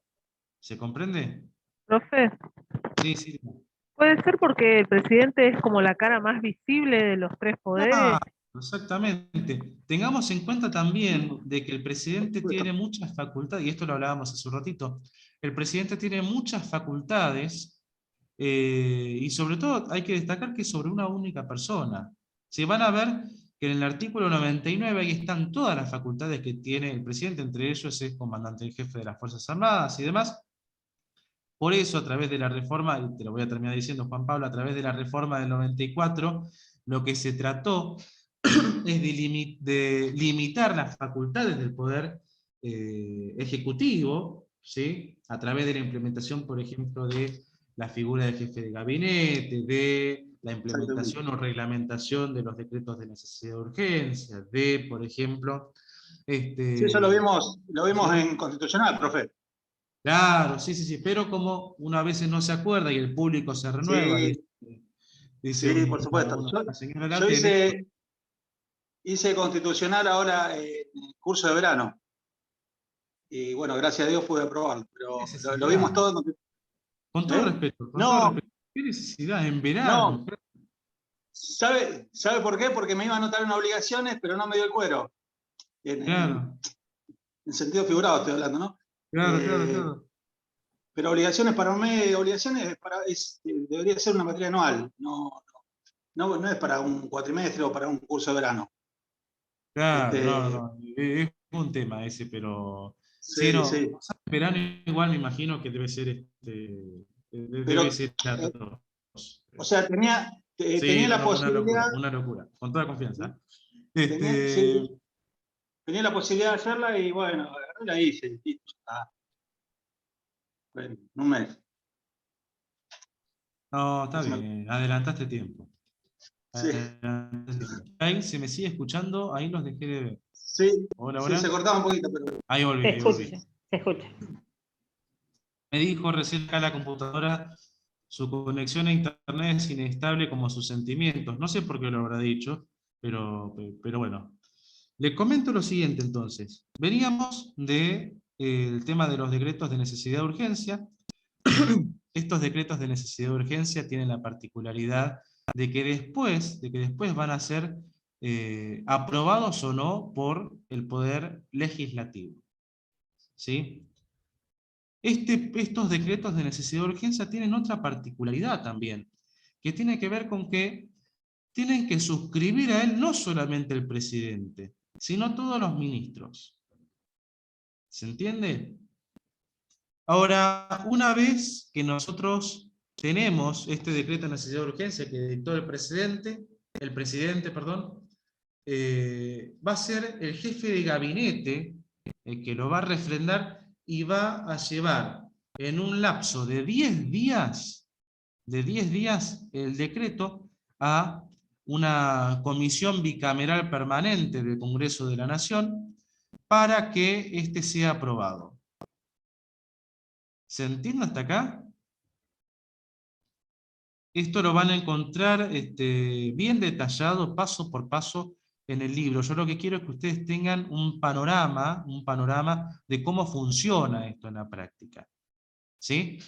¿Se comprende? Profe, Sí, sí. puede ser porque el presidente es como la cara más visible de los 3 poderes. Ah, exactamente. Tengamos en cuenta también de que el presidente tiene muchas facultades, y esto lo hablábamos hace un ratito, el presidente tiene muchas facultades, y sobre todo hay que destacar que es sobre una única persona. Se van a ver que en el artículo 99 ahí están todas las facultades que tiene el presidente, entre ellos es comandante en jefe de las Fuerzas Armadas y demás. Por eso, a través de la reforma, y te lo voy a terminar diciendo, Juan Pablo, a través de la reforma del 94, lo que se trató es de limitar las facultades del poder ejecutivo, ¿sí? A través de la implementación, por ejemplo, de la figura del jefe de gabinete, de la implementación o reglamentación de los decretos de necesidad de urgencia, de, por ejemplo... Sí, eso lo vimos en Constitucional, profe. Claro, sí, sí, sí, pero como una vez no se acuerda y el público se renueva, Sí, dice por supuesto. una señora Yo Latele, hice Constitucional ahora en el curso de verano. Y bueno, gracias a Dios pude aprobarlo, pero lo vimos todo. con todo respeto, con No, todo respeto. ¿Qué necesidad en verano? no. ¿Sabe por qué? Porque me iba a anotar en obligaciones, pero no me dio el cuero. Claro. En sentido figurado estoy hablando, ¿no? Claro, claro. Pero obligaciones para un mes, debería ser una materia anual, no es para un cuatrimestre o para un curso de verano. Claro, no, es un tema ese, pero... Sí, no, sí. Verano igual me imagino que debe ser debe ser o sea, tenía la posibilidad... Una locura, con toda confianza. Tenía la posibilidad de hacerla y bueno, la hice. Bueno, un mes. No, está bien, adelantaste tiempo. Sí. Ahí se me sigue escuchando, ahí los dejé de ver. Sí, hola. Sí, se cortaba un poquito, pero... Ahí volví, Se escucha. Me dijo recién acá la computadora, su conexión a internet es inestable como sus sentimientos. No sé por qué lo habrá dicho, pero bueno. Le comento lo siguiente entonces. Veníamos del tema de los decretos de necesidad de urgencia. Estos decretos de necesidad de urgencia tienen la particularidad de que después van a ser aprobados o no por el Poder Legislativo. ¿Sí? Estos decretos de necesidad de urgencia tienen otra particularidad también, que tiene que ver con que tienen que suscribir a él no solamente el presidente, sino todos los ministros. ¿Se entiende? Ahora, una vez que nosotros tenemos este decreto de necesidad de urgencia que dictó el presidente, va a ser el jefe de gabinete el que lo va a refrendar y va a llevar en un lapso de 10 días, el decreto a una comisión bicameral permanente del Congreso de la Nación para que este sea aprobado. ¿Se entiende hasta acá? Esto lo van a encontrar bien detallado, paso por paso, en el libro. Yo lo que quiero es que ustedes tengan un panorama de cómo funciona esto en la práctica. ¿Sí?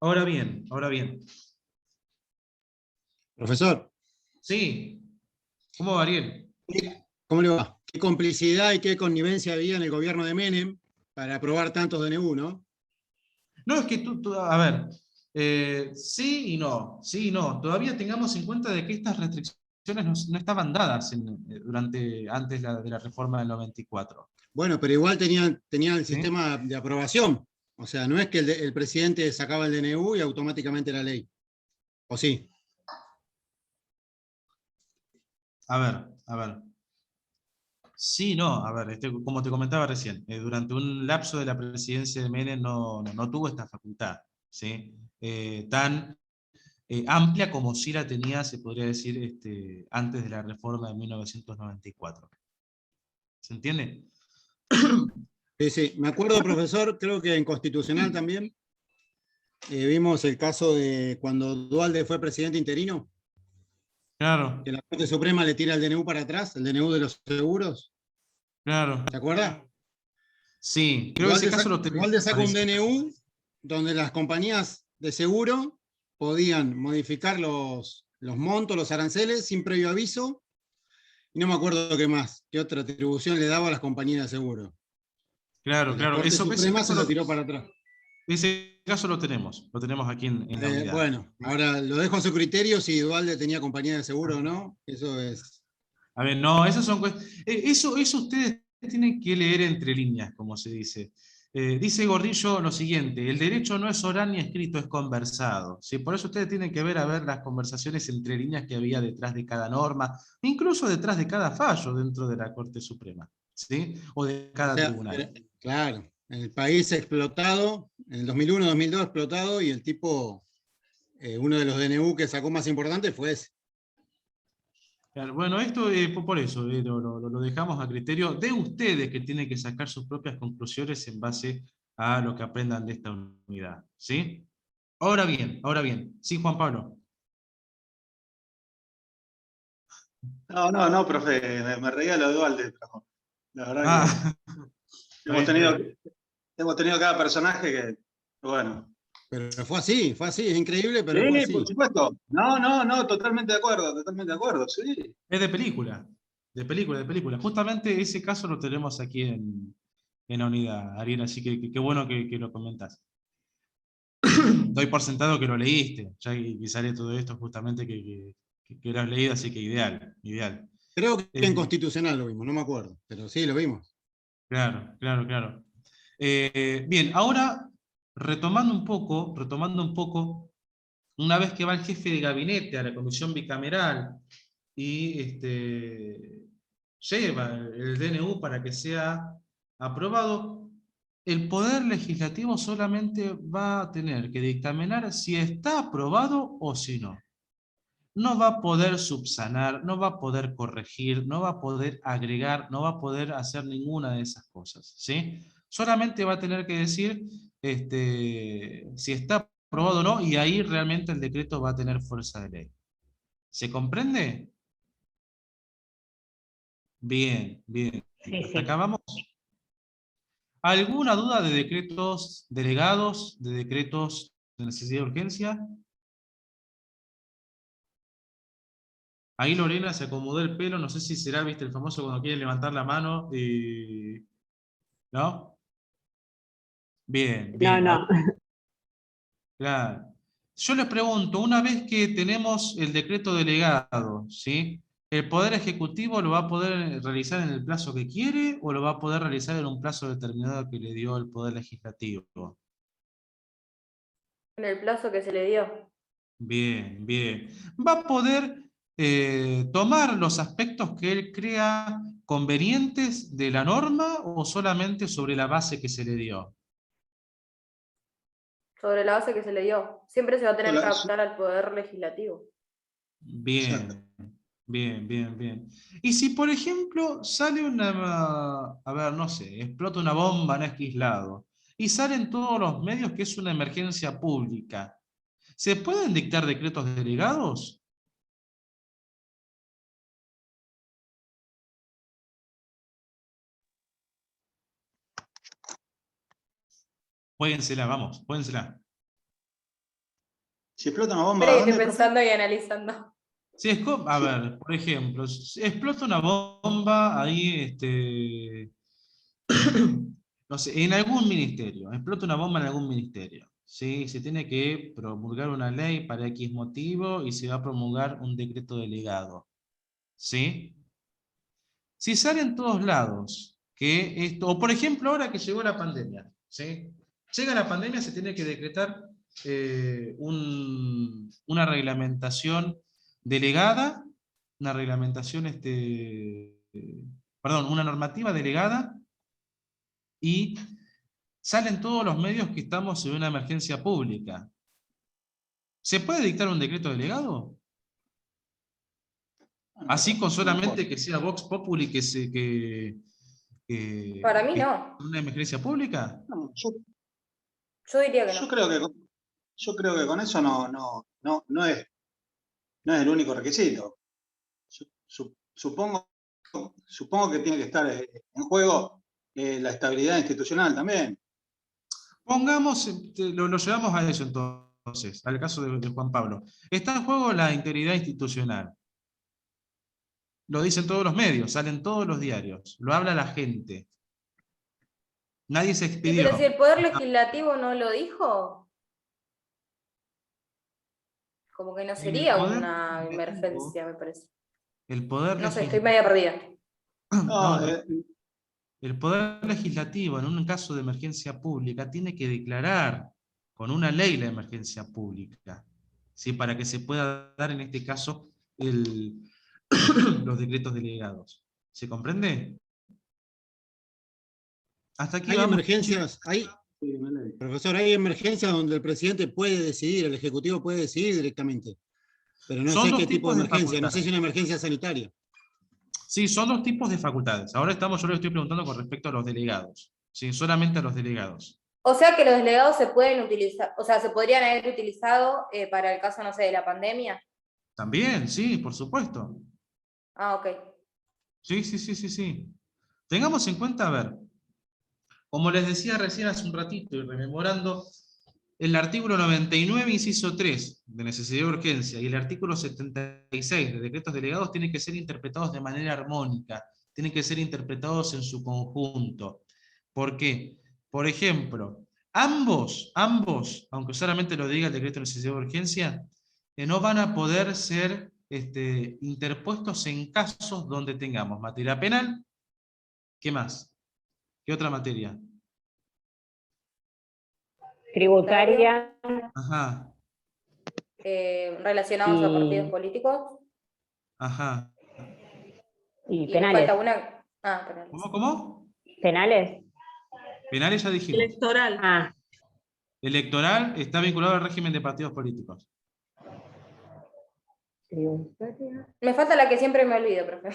Ahora bien. Profesor, Sí. ¿Cómo va, Ariel? ¿cómo le va? ¿Qué complicidad y qué connivencia había en el gobierno de Menem para aprobar tantos DNU, no? No, es que a ver, sí y no. Todavía tengamos en cuenta de que estas restricciones no estaban dadas antes de la reforma del 94. Bueno, pero igual tenían el ¿Sí? sistema de aprobación. O sea, no es que el presidente sacaba el DNU y automáticamente la ley. ¿O sí? A ver. Sí, no, a ver, como te comentaba recién, durante un lapso de la presidencia de Menem no tuvo esta facultad, ¿sí? Tan amplia como sí la tenía, se podría decir, antes de la reforma de 1994. ¿Se entiende? Sí. Me acuerdo, profesor, creo que en Constitucional también vimos el caso de cuando Duhalde fue presidente interino. Claro. Que la Corte Suprema le tira el DNU para atrás, el DNU de los seguros. Claro. ¿Se acuerda? Sí, creo que ese caso lo tenemos. Duhalde saca un DNU donde las compañías de seguro podían modificar los montos, los aranceles, sin previo aviso. Y no me acuerdo qué otra atribución le daba a las compañías de seguro. Claro. La Corte Suprema se lo tiró para atrás. Ese caso lo tenemos aquí en la unidad. Bueno, ahora lo dejo a su criterio si Duhalde tenía compañía de seguro o no. Eso es. A ver, no, esas son eso ustedes tienen que leer entre líneas, como se dice. Dice Gordillo lo siguiente: el derecho no es oral ni escrito, es conversado. ¿Sí? Por eso ustedes tienen que ver las conversaciones entre líneas que había detrás de cada norma, incluso detrás de cada fallo dentro de la Corte Suprema, ¿sí? O de cada tribunal. Claro, el país explotado, en el 2001, 2002 explotado, y el tipo, uno de los DNU que sacó más importante fue ese. Claro, bueno, esto por eso lo dejamos a criterio de ustedes, que tienen que sacar sus propias conclusiones en base a lo que aprendan de esta unidad. ¿Sí? Ahora bien. Sí, Juan Pablo. No, profe, me reía lo de Duhalde, pero la verdad que hemos tenido cada personaje que, bueno. Pero fue así, es increíble, pero sí, fue así. Por supuesto. No, totalmente de acuerdo, sí. Es de película. Justamente ese caso lo tenemos aquí en la unidad, Ariel, así que qué bueno que lo comentas. Doy por sentado que lo leíste, ya que sale todo esto justamente que lo has leído, así que ideal. Creo que en Constitucional lo vimos, no me acuerdo, pero sí, lo vimos. Claro. Bien, ahora retomando un poco, una vez que va el jefe de gabinete a la comisión bicameral y lleva el DNU para que sea aprobado, el Poder Legislativo solamente va a tener que dictaminar si está aprobado o si no. No va a poder subsanar, no va a poder corregir, no va a poder agregar, no va a poder hacer ninguna de esas cosas, ¿sí? Solamente va a tener que decir si está aprobado o no, y ahí realmente el decreto va a tener fuerza de ley. ¿Se comprende? Bien. ¿Hasta acá vamos? ¿Alguna duda de decretos delegados, de decretos de necesidad de urgencia? Ahí Lorena se acomodó el pelo, no sé si será, viste, el famoso cuando quiere levantar la mano y... ¿No? Bien. No. Claro. Yo les pregunto, una vez que tenemos el decreto delegado, ¿sí? ¿El Poder Ejecutivo lo va a poder realizar en el plazo que quiere o lo va a poder realizar en un plazo determinado que le dio el Poder Legislativo? En el plazo que se le dio. Bien. ¿Va a poder tomar los aspectos que él crea convenientes de la norma o solamente sobre la base que se le dio? Sobre la base que se le dio. Siempre se va a tener que adaptar al Poder Legislativo. Bien. Y si, por ejemplo, sale explota una bomba en Esquislado y salen todos los medios que es una emergencia pública, ¿Se pueden dictar decretos delegados? Juéguensela, vamos, juéguensela. Si explota una bomba, Pero ¿dónde, estoy profe? pensando y analizando. Si a ver, por ejemplo, si explota una bomba ahí, no sé, en algún ministerio, explota una bomba en algún ministerio, ¿sí? Se tiene que promulgar una ley para X motivo y se va a promulgar un decreto delegado, ¿sí? Si sale en todos lados que esto, o por ejemplo ahora que llegó la pandemia, ¿sí? Llega la pandemia, se tiene que decretar una reglamentación delegada, una reglamentación, perdón, una normativa delegada, y salen todos los medios que estamos en una emergencia pública. ¿Se puede dictar un decreto delegado? Así con solamente que sea Vox Populi Para mí que no. una emergencia pública. No, Yo diría que no. yo creo que con eso no es el único requisito. Supongo que tiene que estar en juego la estabilidad institucional también. Pongamos, lo llevamos a eso entonces, al caso de Juan Pablo. Está en juego la integridad institucional. Lo dicen todos los medios, salen todos los diarios, lo habla la gente. Nadie se Sí, expidió. pero si el Poder Legislativo no lo dijo, como que no sería una emergencia, me parece. El Poder No sé, Legislativo. estoy media perdida. No, El Poder Legislativo, en un caso de emergencia pública, tiene que declarar con una ley la emergencia pública, ¿sí? Para que se pueda dar, en este caso, los decretos delegados. ¿Se comprende? Hasta aquí Hay vamos. emergencias, profesor, hay emergencias donde el presidente puede decidir, el Ejecutivo puede decidir directamente. Pero no Son sé dos qué tipo tipos de de emergencia, no sé facultades. si es una emergencia sanitaria. Sí, son dos tipos de facultades. Ahora yo le estoy preguntando con respecto a los delegados. Sí, solamente a los delegados. O sea que los delegados se pueden utilizar, o sea, se podrían haber utilizado para el caso, no sé, de la pandemia. También, sí, por supuesto. Ah, ok. Sí. Tengamos en cuenta, a ver, como les decía recién hace un ratito y rememorando, el artículo 99, inciso 3, de necesidad de urgencia, y el artículo 76 de decretos delegados tienen que ser interpretados de manera armónica, tienen que ser interpretados en su conjunto. ¿Por qué? Por ejemplo, ambos, aunque solamente lo diga el decreto de necesidad de urgencia, no van a poder ser interpuestos en casos donde tengamos materia penal. ¿Qué más? ¿Qué otra materia? Tributaria. Ajá. Relacionados a partidos políticos. Ajá. Y Y me penales. falta una. Ah, penales. ¿Cómo? Penales. Penales ya dijimos. Electoral. Ah, Electoral está vinculado al régimen de partidos políticos. Me falta la que siempre me olvido, profe.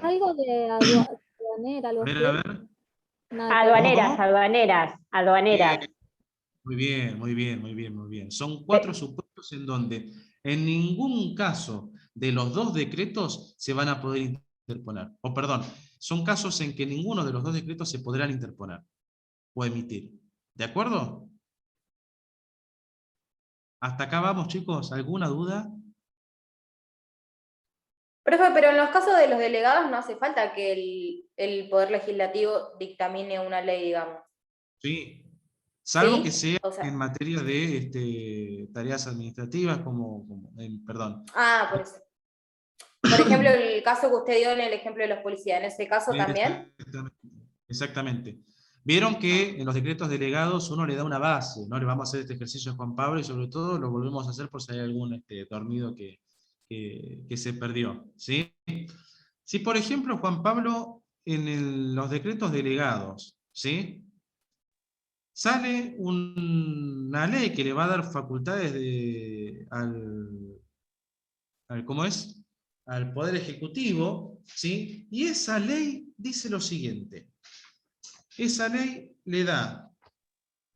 Algo de aduanera, algo A ver, así. a ver. Nada, aduaneras, ¿Cómo? aduaneras. Muy bien. Son 4 supuestos en donde en ningún caso de los 2 decretos se van a poder interponer. O perdón, son casos en que ninguno de los 2 decretos se podrán interponer o emitir. ¿De acuerdo? ¿Hasta acá vamos, chicos? ¿Alguna duda? Profe, pero en los casos de los delegados no hace falta que el Poder Legislativo dictamine una ley, digamos. Sí. Salvo ¿Sí? que sea O sea, en materia de tareas administrativas, perdón. ah, por eso. Por ejemplo, el caso que usted dio en el ejemplo de los policías, ¿en ese caso también? Exactamente. Vieron que en los decretos delegados uno le da una base, ¿no? Le vamos a hacer este ejercicio a Juan Pablo y sobre todo lo volvemos a hacer por si hay algún dormido que se perdió, ¿sí? Si por ejemplo Juan Pablo en los decretos delegados, ¿sí? Sale una ley que le va a dar facultades al Poder Ejecutivo, ¿sí? Y esa ley dice lo siguiente. Esa ley le da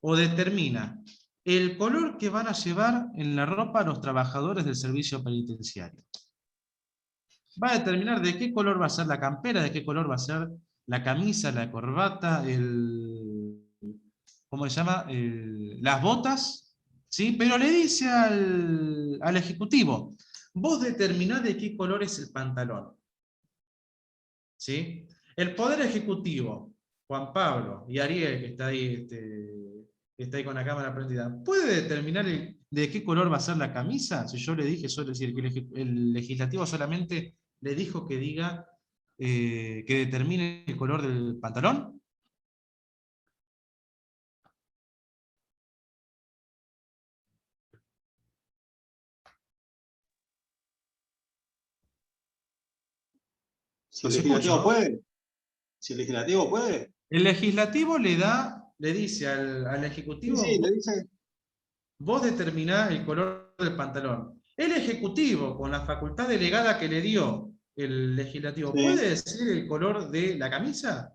o determina el color que van a llevar en la ropa los trabajadores del servicio penitenciario. Va a determinar de qué color va a ser la campera, de qué color va a ser la camisa, la corbata, ¿cómo se llama? Las botas, ¿sí? Pero le dice al ejecutivo, vos determinás de qué color es el pantalón. ¿Sí? El Poder Ejecutivo, Juan Pablo y Ariel, que está ahí con la cámara prendida, ¿puede determinar de qué color va a ser la camisa? Si yo le dije, que el legislativo solamente le dijo que diga, que determine el color del pantalón. Si el legislativo puede. Si el legislativo puede. El legislativo le dice al ejecutivo, Sí, le dice. Vos determinás el color del pantalón. El ejecutivo, con la facultad delegada que le dio el legislativo, Sí. ¿puede decir el color de la camisa?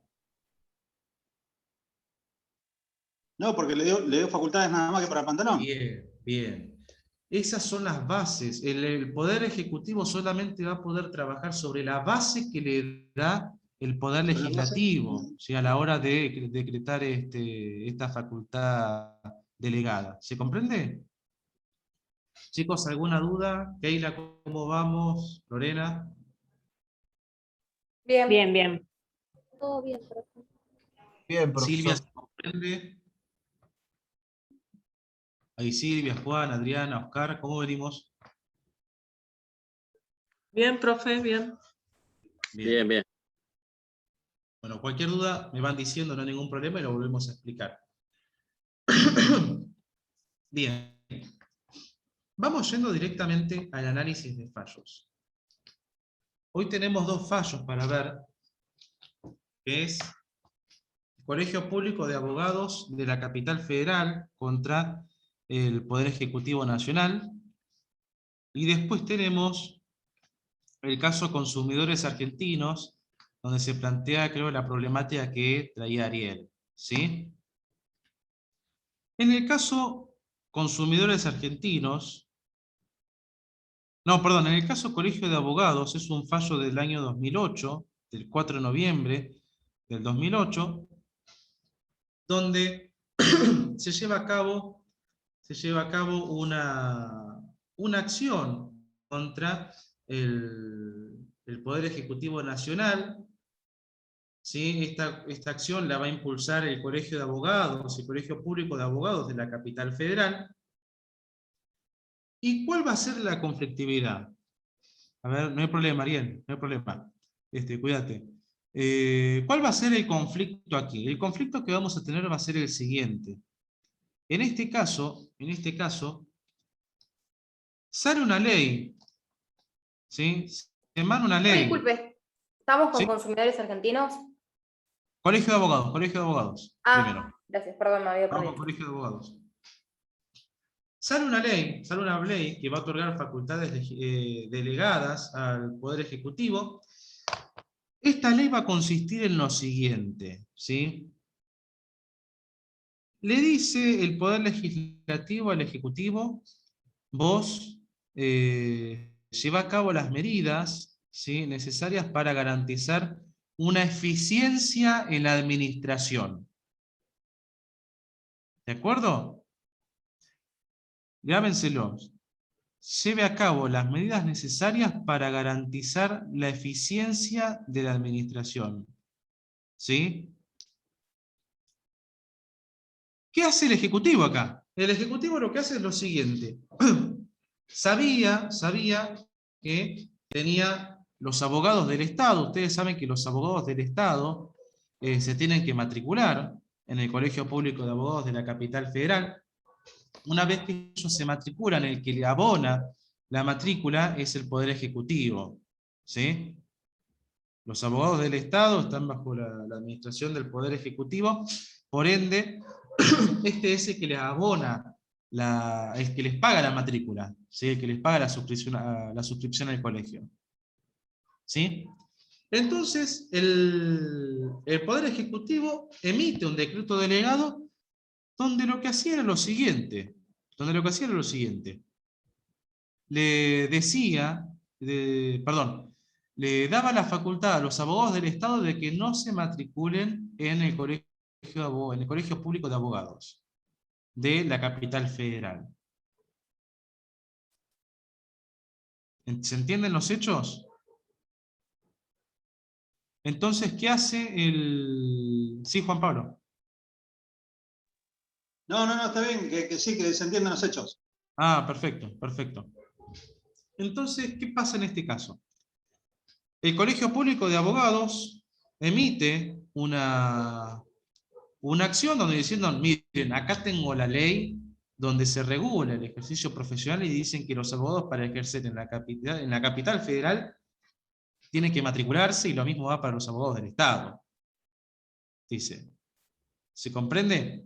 No, porque le dio facultades nada más que para el pantalón. Bien, bien. Esas son las bases. El Poder Ejecutivo solamente va a poder trabajar sobre la base que le da el Poder Legislativo, ¿sí? A la hora de decretar esta facultad delegada. ¿Se comprende? Chicos, ¿alguna duda? Keila, ¿cómo vamos? Lorena. Bien. Bien, bien. Todo bien, profe. Bien, profesor. Silvia, ¿se comprende? Ahí Silvia, Juan, Adriana, Oscar, ¿cómo venimos? Bien, profe, bien. Bien, bien. Bueno, cualquier duda me van diciendo, no hay ningún problema y lo volvemos a explicar. Bien. Vamos yendo directamente al análisis de fallos. Hoy tenemos dos fallos para ver, que es el Colegio Público de Abogados de la Capital Federal contra el Poder Ejecutivo Nacional, y después tenemos el caso Consumidores Argentinos, donde se plantea, creo, la problemática que traía Ariel, ¿sí? En el caso Consumidores Argentinos, en el caso Colegio de Abogados, es un fallo del año 2008, del 4 de noviembre del 2008, donde se lleva a cabo una acción contra el Poder Ejecutivo Nacional. ¿Sí? Esta acción la va a impulsar el Colegio de Abogados, el Colegio Público de Abogados de la Capital Federal. ¿Y cuál va a ser la conflictividad? A ver, no hay problema, Ariel, no hay problema. Cuídate. ¿Cuál va a ser el conflicto aquí? El conflicto que vamos a tener va a ser el siguiente. En este caso, sale una ley. ¿Sí? Se emana una ley. Disculpe, ¿estamos con ¿Sí? Consumidores Argentinos? Colegio de Abogados, primero. Gracias, perdón, me había Vamos, perdido. Colegio de Abogados. Sale una ley que va a otorgar facultades delegadas al Poder Ejecutivo. Esta ley va a consistir en lo siguiente, ¿sí? Le dice el Poder Legislativo al Ejecutivo, vos lleva a cabo las medidas, ¿sí?, necesarias para garantizar una eficiencia en la administración. ¿De acuerdo? Grábenselo. Lleve a cabo las medidas necesarias para garantizar la eficiencia de la administración. ¿Sí? ¿Qué hace el Ejecutivo acá? El Ejecutivo lo que hace es lo siguiente. Sabía que tenía los abogados del Estado. Ustedes saben que los abogados del Estado se tienen que matricular en el Colegio Público de Abogados de la Capital Federal. Una vez que ellos se matriculan, el que le abona la matrícula es el Poder Ejecutivo. ¿Sí? Los abogados del Estado están bajo la administración del Poder Ejecutivo, por ende, este es el que les abona, el que les paga la matrícula, ¿sí? El que les paga la suscripción al colegio. ¿Sí? Entonces, el Poder Ejecutivo emite un decreto delegado donde lo que hacía era lo siguiente. donde lo que hacía era lo siguiente. Le decía, le daba la facultad a los abogados del Estado de que no se matriculen en el colegio público de abogados de la capital federal. ¿Se entienden los hechos? Entonces, ¿qué hace el...? Sí, Juan Pablo. No, está bien, que sí, que se entienden los hechos. Ah, perfecto, perfecto. Entonces, ¿qué pasa en este caso? El Colegio Público de Abogados emite una acción donde diciendo, miren, acá tengo la ley donde se regula el ejercicio profesional y dicen que los abogados para ejercer en la capital federal tienen que matricularse y lo mismo va para los abogados del Estado. Dice, ¿se comprende?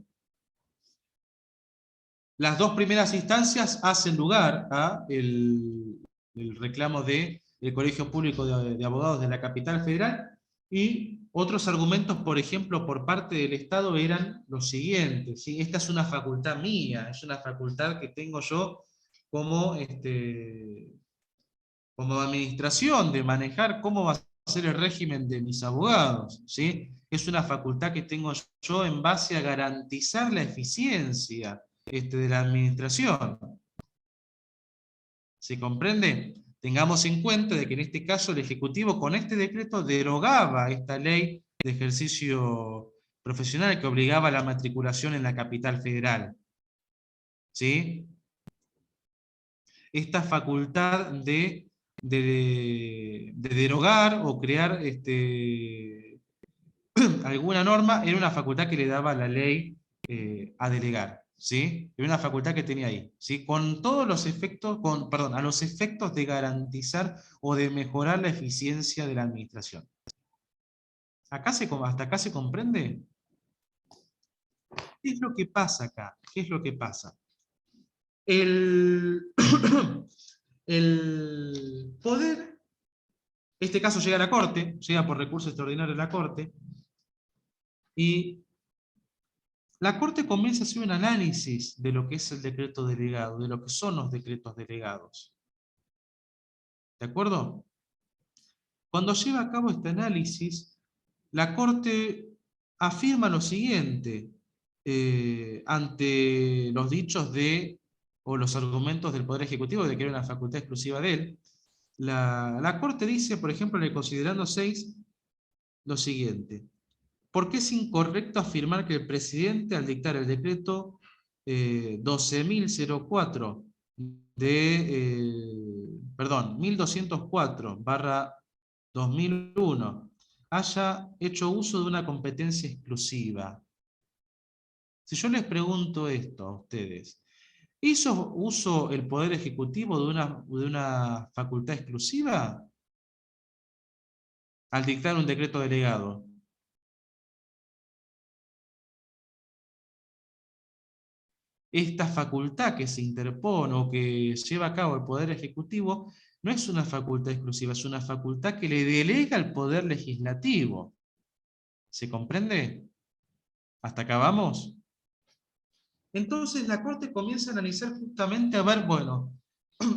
Las dos primeras instancias hacen lugar a el reclamo del Colegio Público de Abogados de la capital federal, y otros argumentos, por ejemplo, por parte del Estado eran los siguientes, ¿sí? Esta es una facultad mía, es una facultad que tengo yo como administración, de manejar cómo va a ser el régimen de mis abogados, ¿sí? Es una facultad que tengo yo en base a garantizar la eficiencia de la administración. ¿Se comprende? Tengamos en cuenta de que en este caso el Ejecutivo con este decreto derogaba esta ley de ejercicio profesional que obligaba a la matriculación en la capital federal. ¿Sí? Esta facultad de derogar o crear alguna norma era una facultad que le daba la ley a delegar. ¿Sí? Era una facultad que tenía ahí, ¿sí? Con todos los efectos, a los efectos de garantizar o de mejorar la eficiencia de la administración. ¿Hasta acá se comprende? ¿Qué es lo que pasa acá? ¿Qué es lo que pasa? El poder, en este caso llega a la Corte, llega por recurso extraordinario a la Corte, y la Corte comienza a hacer un análisis de lo que es el decreto delegado, de lo que son los decretos delegados. ¿De acuerdo? Cuando lleva a cabo este análisis, la Corte afirma lo siguiente, ante los dichos o los argumentos del Poder Ejecutivo de que era una facultad exclusiva de él. La Corte dice, por ejemplo, en el considerando 6, lo siguiente. ¿Por qué es incorrecto afirmar que el presidente, al dictar el decreto 1204/2001, haya hecho uso de una competencia exclusiva? Si yo les pregunto esto a ustedes, ¿hizo uso el Poder Ejecutivo de una facultad exclusiva al dictar un decreto delegado? Esta facultad que se interpone o que lleva a cabo el Poder Ejecutivo no es una facultad exclusiva, es una facultad que le delega al Poder Legislativo. ¿Se comprende? ¿Hasta acá vamos? Entonces la Corte comienza a analizar justamente a ver, bueno,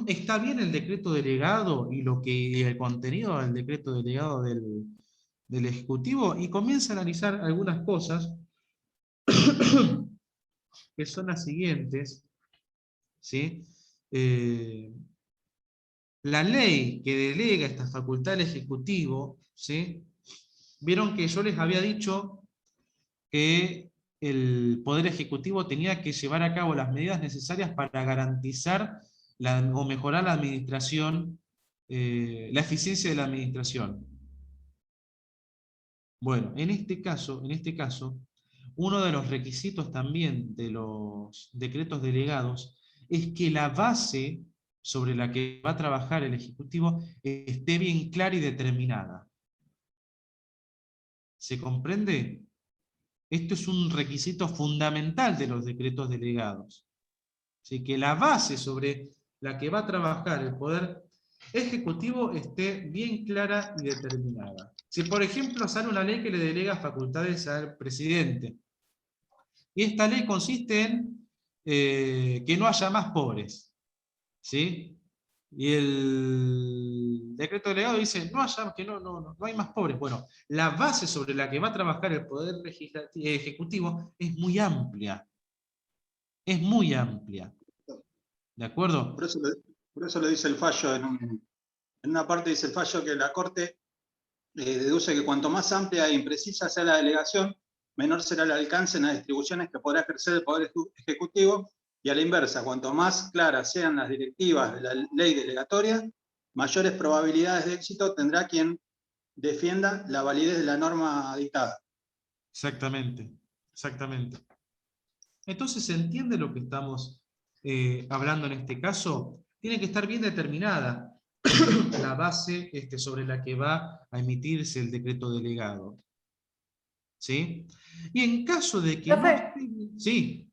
¿está bien el decreto delegado y el contenido del decreto delegado del Ejecutivo? Y comienza a analizar algunas cosas que son las siguientes, ¿sí? La ley que delega esta facultad al Ejecutivo, ¿sí? Vieron que yo les había dicho que el Poder Ejecutivo tenía que llevar a cabo las medidas necesarias para garantizar o mejorar la administración, la eficiencia de la administración. Bueno, en este caso, uno de los requisitos también de los decretos delegados es que la base sobre la que va a trabajar el Ejecutivo esté bien clara y determinada. ¿Se comprende? Esto es un requisito fundamental de los decretos delegados. Así que la base sobre la que va a trabajar el Poder Ejecutivo esté bien clara y determinada. Si, por ejemplo, sale una ley que le delega facultades al presidente, y esta ley consiste en que no haya más pobres, ¿sí? Y el decreto delegado dice, que no hay más pobres. Bueno, la base sobre la que va a trabajar el Poder Ejecutivo es muy amplia. Es muy amplia. ¿De acuerdo? Por eso lo dice el fallo, en una parte dice el fallo que la Corte deduce que cuanto más amplia e imprecisa sea la delegación, menor será el alcance en las distribuciones que podrá ejercer el Poder Ejecutivo, y a la inversa, cuanto más claras sean las directivas de la ley delegatoria, mayores probabilidades de éxito tendrá quien defienda la validez de la norma dictada. Exactamente, exactamente. Entonces, ¿se entiende lo que estamos hablando en este caso? Tiene que estar bien determinada la base sobre la que va a emitirse el decreto delegado. ¿Sí? Y en caso de que... Sí.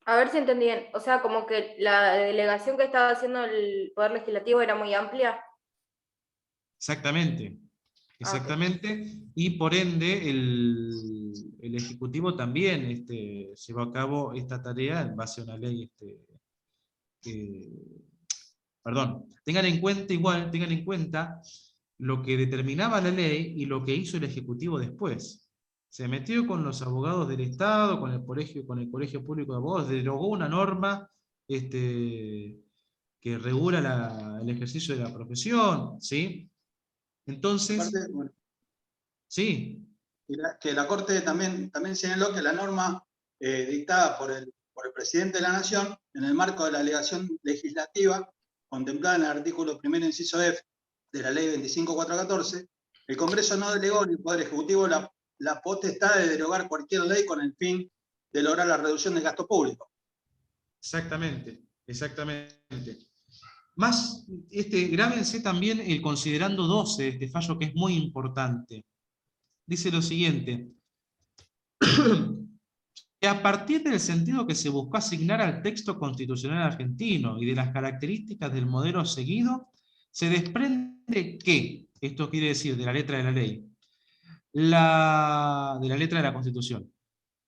A ver si entendí bien. O sea, como que la delegación que estaba haciendo el Poder Legislativo era muy amplia. Exactamente. Exactamente. Y por ende, el Ejecutivo también llevó a cabo esta tarea en base a una ley... perdón, tengan en cuenta lo que determinaba la ley y lo que hizo el Ejecutivo después. Se metió con los abogados del Estado, con el Colegio Público de Abogados, derogó una norma que regula el ejercicio de la profesión, ¿sí? Entonces, Aparte, bueno, sí. Que la Corte también señaló que la norma dictada por el Presidente de la Nación, en el marco de la delegación legislativa, contemplada en el artículo 1º, inciso F, de la Ley 25.414, el Congreso no delegó al Poder Ejecutivo la potestad de derogar cualquier ley con el fin de lograr la reducción del gasto público. Exactamente, exactamente. Más, grábense también el considerando 12 de este fallo, que es muy importante. Dice lo siguiente: que a partir del sentido que se buscó asignar al texto constitucional argentino y de las características del modelo seguido, se desprende que, esto quiere decir de la letra de la ley, de la letra de la Constitución,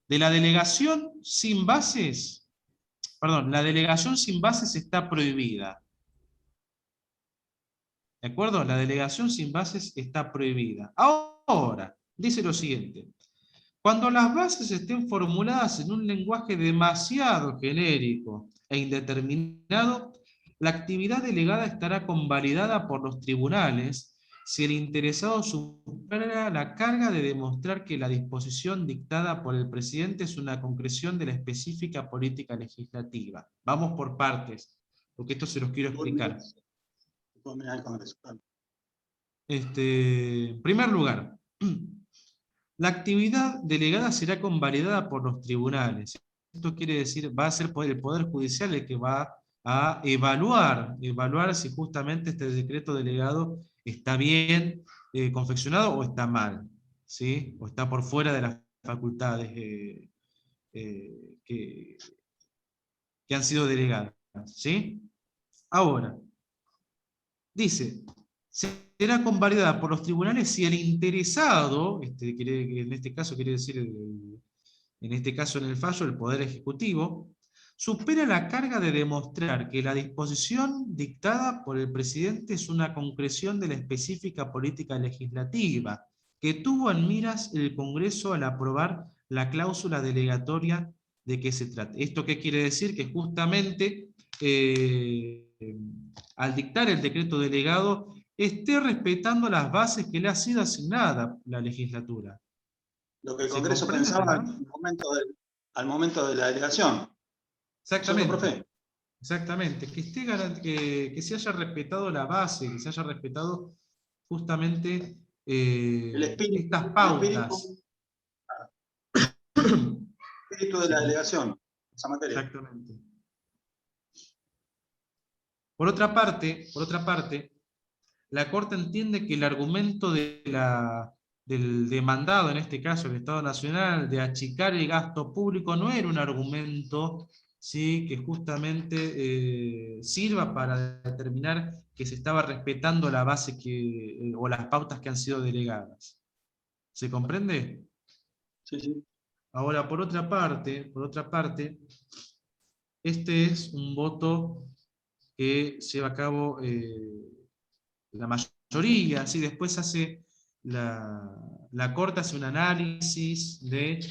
de la delegación sin bases, la delegación sin bases está prohibida. ¿De acuerdo? La delegación sin bases está prohibida. Ahora, dice lo siguiente: cuando las bases estén formuladas en un lenguaje demasiado genérico e indeterminado, la actividad delegada estará convalidada por los tribunales si el interesado supera la carga de demostrar que la disposición dictada por el presidente es una concreción de la específica política legislativa. Vamos por partes, porque esto se los quiero explicar. En primer lugar, la actividad delegada será convalidada por los tribunales. Esto quiere decir, va a ser el Poder Judicial el que va a evaluar si justamente este decreto delegado está bien confeccionado o está mal, ¿sí? O está por fuera de las facultades que han sido delegadas, ¿sí? Ahora, dice, será convalidada por los tribunales si el interesado, en este caso quiere decir, en este caso en el fallo, el Poder Ejecutivo, supera la carga de demostrar que la disposición dictada por el presidente es una concreción de la específica política legislativa que tuvo en miras el Congreso al aprobar la cláusula delegatoria de que se trata. ¿Esto qué quiere decir? Que justamente al dictar el decreto delegado esté respetando las bases que le ha sido asignada la legislatura. Lo que el Congreso pensaba al momento de la delegación. Exactamente. Profe. Exactamente. Que se haya respetado la base, que se haya respetado justamente estas pautas. El espíritu de la delegación, esa materia. Exactamente. Por otra parte, la Corte entiende que el argumento del demandado, en este caso el Estado Nacional, de achicar el gasto público, no era un argumento, ¿sí?, que justamente sirva para determinar que se estaba respetando la base o las pautas que han sido delegadas. ¿Se comprende? Sí, sí. Ahora, por otra parte, Este es un voto que lleva a cabo la mayoría, ¿sí? Después hace la Corte hace un análisis de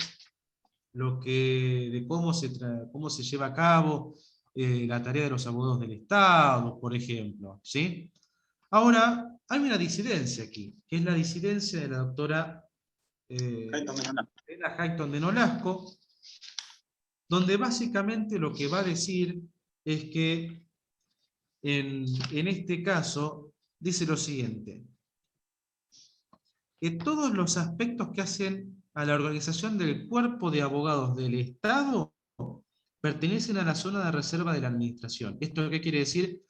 cómo se lleva a cabo la tarea de los abogados del Estado, por ejemplo, ¿sí? Ahora, hay una disidencia aquí, que es la disidencia de la doctora Elena Hayton de Nolasco, donde básicamente lo que va a decir es que en este caso dice lo siguiente: que todos los aspectos que hacen a la organización del cuerpo de abogados del Estado pertenecen a la zona de reserva de la administración. ¿Esto qué quiere decir?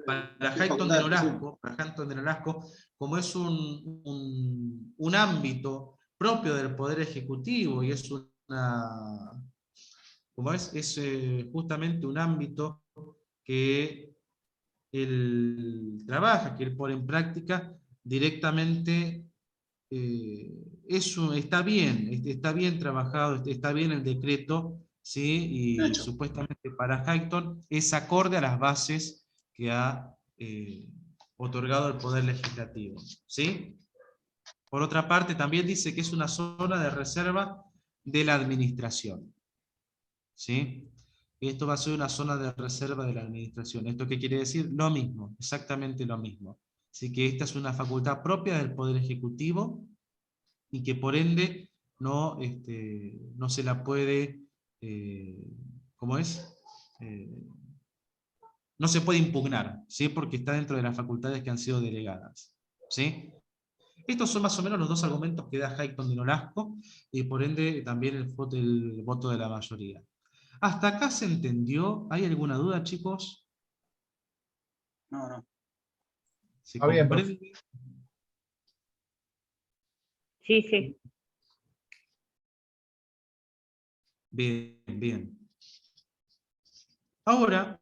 Para Hayton de Nolasco, como es un ámbito propio del Poder Ejecutivo y es justamente un ámbito que él trabaja, que él pone en práctica directamente, está bien trabajado, está bien el decreto, ¿sí? Y supuestamente para Hayton es acorde a las bases que ha otorgado el Poder Legislativo, ¿sí? Por otra parte, también dice que es una zona de reserva de la administración, ¿sí? Esto va a ser una zona de reserva de la administración. ¿Esto qué quiere decir? Lo mismo, exactamente lo mismo. Así que esta es una facultad propia del Poder Ejecutivo y que por ende no se la puede, ¿cómo es? No se puede impugnar, ¿sí? Porque está dentro de las facultades que han sido delegadas, ¿sí? Estos son más o menos los dos argumentos que da Hayton de Nolasco y por ende también el voto de la mayoría. ¿Hasta acá se entendió? ¿Hay alguna duda, chicos? No. ¿Se Está bien, comprende? Sí, sí. Bien, bien. Ahora,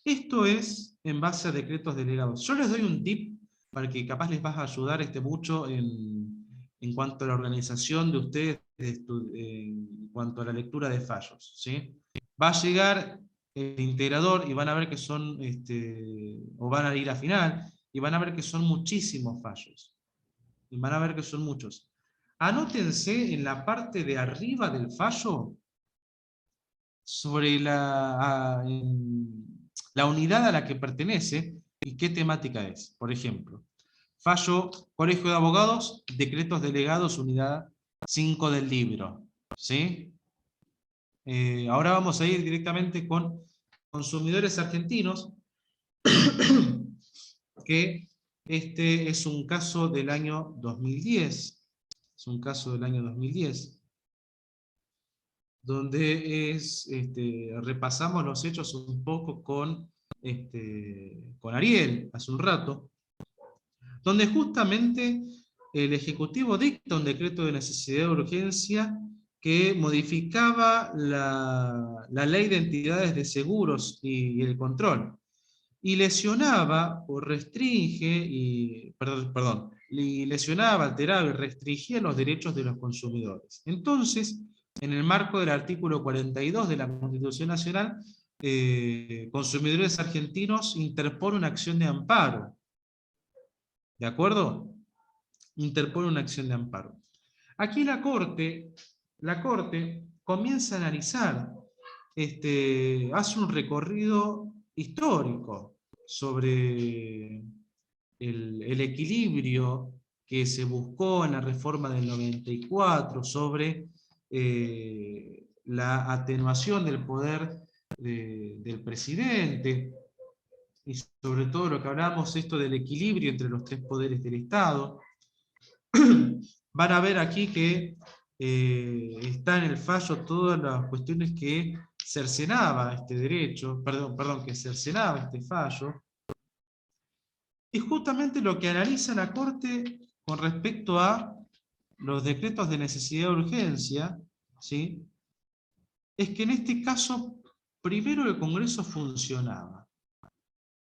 esto es en base a decretos delegados. Yo les doy un tip para que capaz les va a ayudar mucho en cuanto a la organización de ustedes, en cuanto a la lectura de fallos, ¿sí? Va a llegar el integrador y van a ver que son, o van a ir a final, y van a ver que son muchísimos fallos. Y van a ver que son muchos. Anótense en la parte de arriba del fallo sobre la unidad a la que pertenece y qué temática es. Por ejemplo, fallo Colegio de Abogados, decretos delegados, unidad 5 del libro, ¿sí? Ahora vamos a ir directamente con consumidores argentinos, que este es un caso del año 2010. Es un caso del año 2010. Donde repasamos los hechos un poco con Ariel hace un rato, donde justamente el Ejecutivo dicta un decreto de necesidad de urgencia que modificaba la ley de entidades de seguros y el control, y lesionaba o lesionaba, alteraba y restringía los derechos de los consumidores. Entonces, en el marco del artículo 42 de la Constitución Nacional, Consumidores Argentinos interpone una acción de amparo. ¿De acuerdo? Interpone una acción de amparo. Aquí la Corte comienza a analizar, hace un recorrido histórico sobre el equilibrio que se buscó en la reforma del 94 sobre la atenuación del poder del presidente, y sobre todo lo que hablábamos, esto del equilibrio entre los tres poderes del Estado. Van a ver aquí que está en el fallo todas las cuestiones que cercenaba este derecho, que cercenaba este fallo, y justamente lo que analiza la Corte con respecto a los decretos de necesidad de urgencia, ¿sí? Es que en este caso, primero el Congreso funcionaba.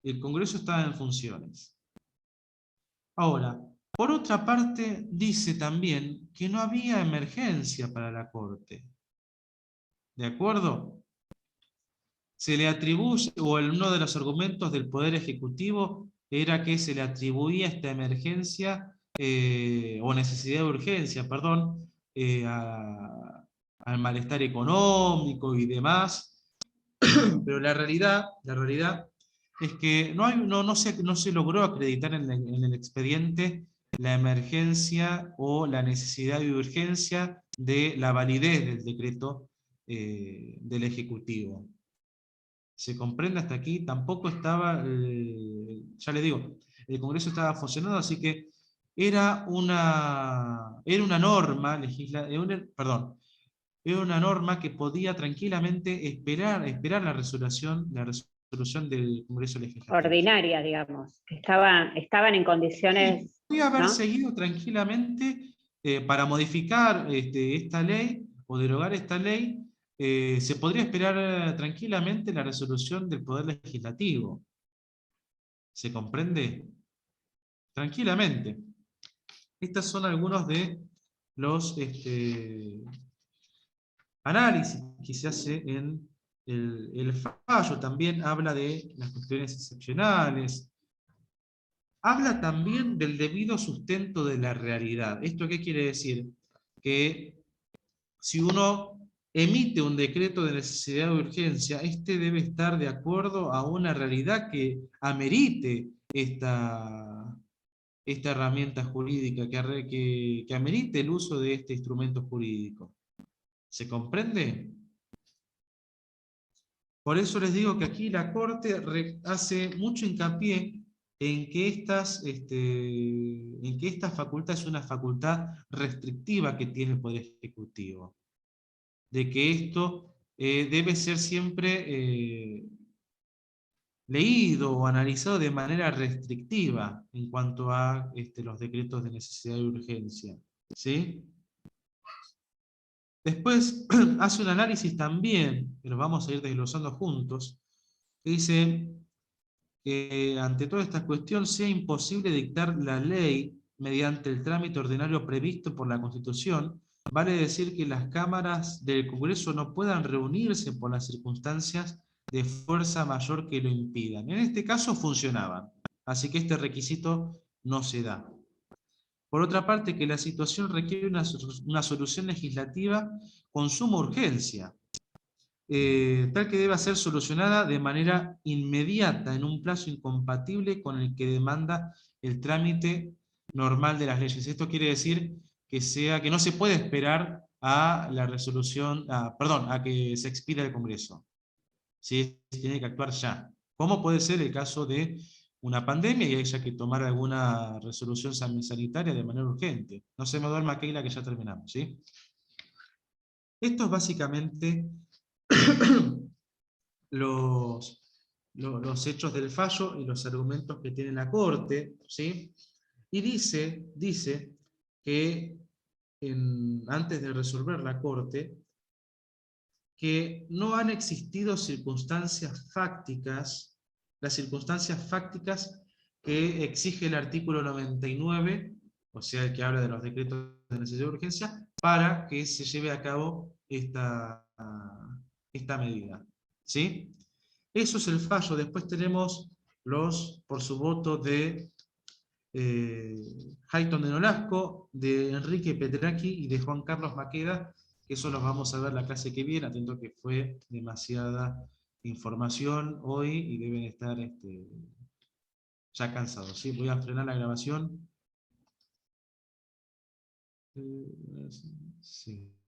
El Congreso estaba en funciones. Ahora, por otra parte, dice también que no había emergencia para la Corte. ¿De acuerdo? Se le atribuye, o uno de los argumentos del Poder Ejecutivo era que se le atribuía esta emergencia, o necesidad de urgencia, perdón, al malestar económico y demás, pero la realidad es que no se logró acreditar en el expediente la emergencia o la necesidad de urgencia de la validez del decreto del Ejecutivo. ¿Se comprende hasta aquí? Tampoco estaba, ya les digo, el Congreso estaba funcionando, así que era una norma era una norma que podía tranquilamente esperar la resolución del Congreso Legislativo. Ordinaria, digamos. Estaban en condiciones. Podría haber ¿no? seguido tranquilamente para modificar esta ley o derogar esta ley. Se podría esperar tranquilamente la resolución del Poder Legislativo. ¿Se comprende? Tranquilamente. Estos son algunos de los análisis que se hace en el fallo. También habla de las cuestiones excepcionales. Habla también del debido sustento de la realidad. ¿Esto qué quiere decir? Que si uno emite un decreto de necesidad de urgencia, este debe estar de acuerdo a una realidad que amerite esta herramienta jurídica, que amerite el uso de este instrumento jurídico. ¿Se comprende? Por eso les digo que aquí la Corte hace mucho hincapié en que esta facultad es una facultad restrictiva que tiene el Poder Ejecutivo. De que esto debe ser siempre leído o analizado de manera restrictiva en cuanto a los decretos de necesidad y urgencia. ¿Sí? Después hace un análisis también, que lo vamos a ir desglosando juntos, que dice que ante toda esta cuestión sea imposible dictar la ley mediante el trámite ordinario previsto por la Constitución. Vale decir que las cámaras del Congreso no puedan reunirse por las circunstancias de fuerza mayor que lo impidan. En este caso funcionaban, así que este requisito no se da. Por otra parte, que la situación requiere una solución legislativa con suma urgencia, tal que deba ser solucionada de manera inmediata, en un plazo incompatible con el que demanda el trámite normal de las leyes. Esto quiere decir que no se puede esperar a la resolución, a que se expida el Congreso. ¿Sí? Se tiene que actuar ya. ¿Cómo puede ser el caso de una pandemia y haya que tomar alguna resolución sanitaria de manera urgente? No se me duerma, Keila, que ya terminamos, ¿sí? Esto es básicamente los hechos del fallo y los argumentos que tiene la Corte, ¿sí? Y dice que antes de resolver la Corte, que no han existido circunstancias fácticas, las circunstancias fácticas que exige el artículo 99, o sea, el que habla de los decretos de necesidad de urgencia, para que se lleve a cabo esta medida. ¿Sí? Eso es el fallo. Después tenemos por su voto de Hayton de Nolasco, de Enrique Petraki y de Juan Carlos Maqueda, que eso los vamos a ver la clase que viene, atento que fue demasiada información hoy y deben estar ya cansados. ¿Sí? Voy a frenar la grabación. Sí.